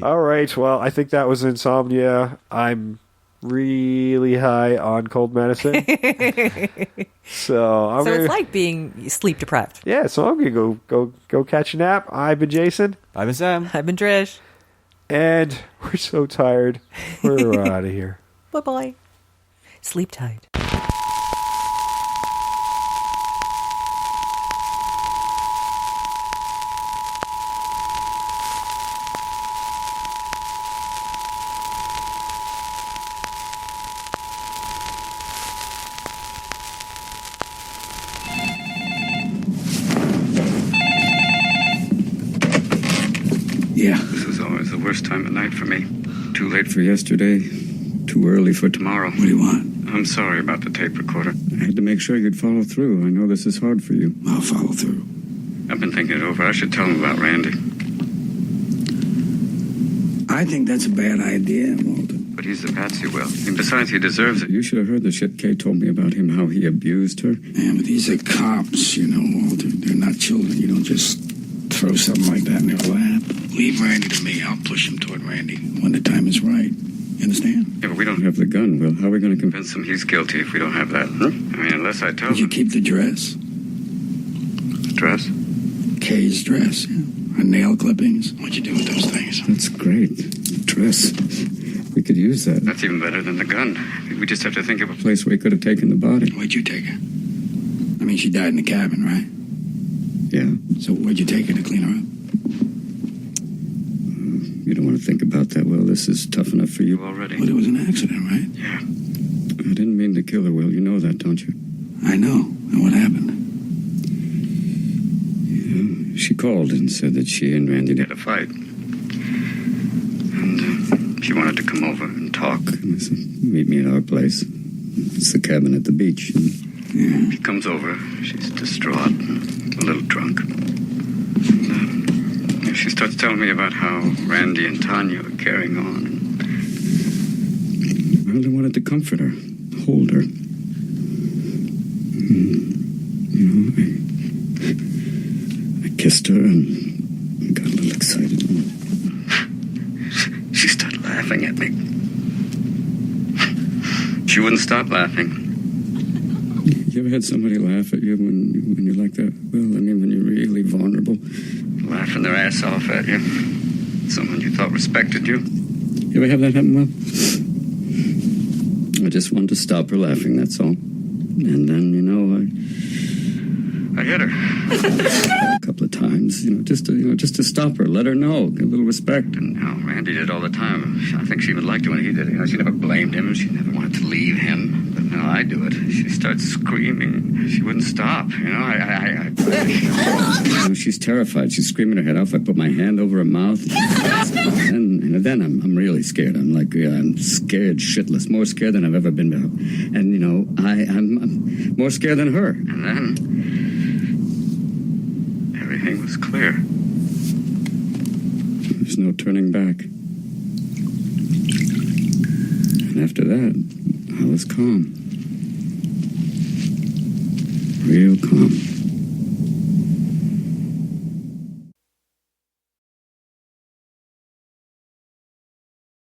All right. Well, I think that was Insomnia. I'm really high on cold medicine. So it's like being sleep deprived. Yeah, so I'm going to go catch a nap. I've been Jason. I've been Sam. I've been Trish. And we're so tired. We're out of here. Bye-bye. Sleep tight. Yeah. This is always the worst time of night for me. Too late for yesterday, too early for tomorrow. What do you want? I'm sorry about the tape recorder. I had to make sure you'd follow through. I know this is hard for you. I'll follow through. I've been thinking it over. I should tell him about Randy. I think that's a bad idea, Walter. But he's the patsy, Will. And besides, he deserves it. You should have heard the shit Kay told me about him, how he abused her. Yeah, but these are cops, Walter. They're not children. You don't just throw something like that in their lap. Leave Randy to me. I'll push him toward Randy when the time is right. You understand? Yeah, but we don't have the gun, Will. How are we going to convince him he's guilty if we don't have that? Huh? I mean, unless I tell him. Did you keep the dress? The dress? Kay's dress, yeah. Her nail clippings. What'd you do with those things? That's great. Dress. We could use that. That's even better than the gun. We just have to think of a Place where we could have taken the body. Where'd you take her? I mean, she died in the cabin, right? Yeah. So where'd you take her to clean her up? You don't want to think about that, Will. This is tough enough for you already. Well, it was an accident, right? Yeah. I didn't mean to kill her, Will. You know that, don't you? I know. And what happened? Yeah. She called and said that she and Randy had a fight. And she wanted to come over and talk. And I said, meet me at our place. It's the cabin at the beach. And yeah. She comes over. She's distraught and a little drunk. And she starts telling me about how Randy and Tanya are carrying on. I really wanted to comfort her, hold her. I kissed her and got a little excited. She started laughing at me. She wouldn't stop laughing. You ever had somebody laugh at you when you're like that? Well, I mean, when you're really vulnerable. Laughing their ass off at you. Someone you thought respected you. You ever have that happen, Will? I just wanted to stop her laughing, that's all. And then, I hit her. A couple of times, just to stop her, let her know, give a little respect. And Randy did all the time. I think she even liked it when he did it. She never blamed him. She never wanted to leave him. But now I do it. She starts screaming. She wouldn't stop. She's terrified. She's screaming her head off. I put my hand over her mouth. And then I'm really scared. I'm like, I'm scared shitless. More scared than I've ever been before. And, I'm more scared than her. And then everything was clear. There's no turning back. And after that, I was calm. Real calm.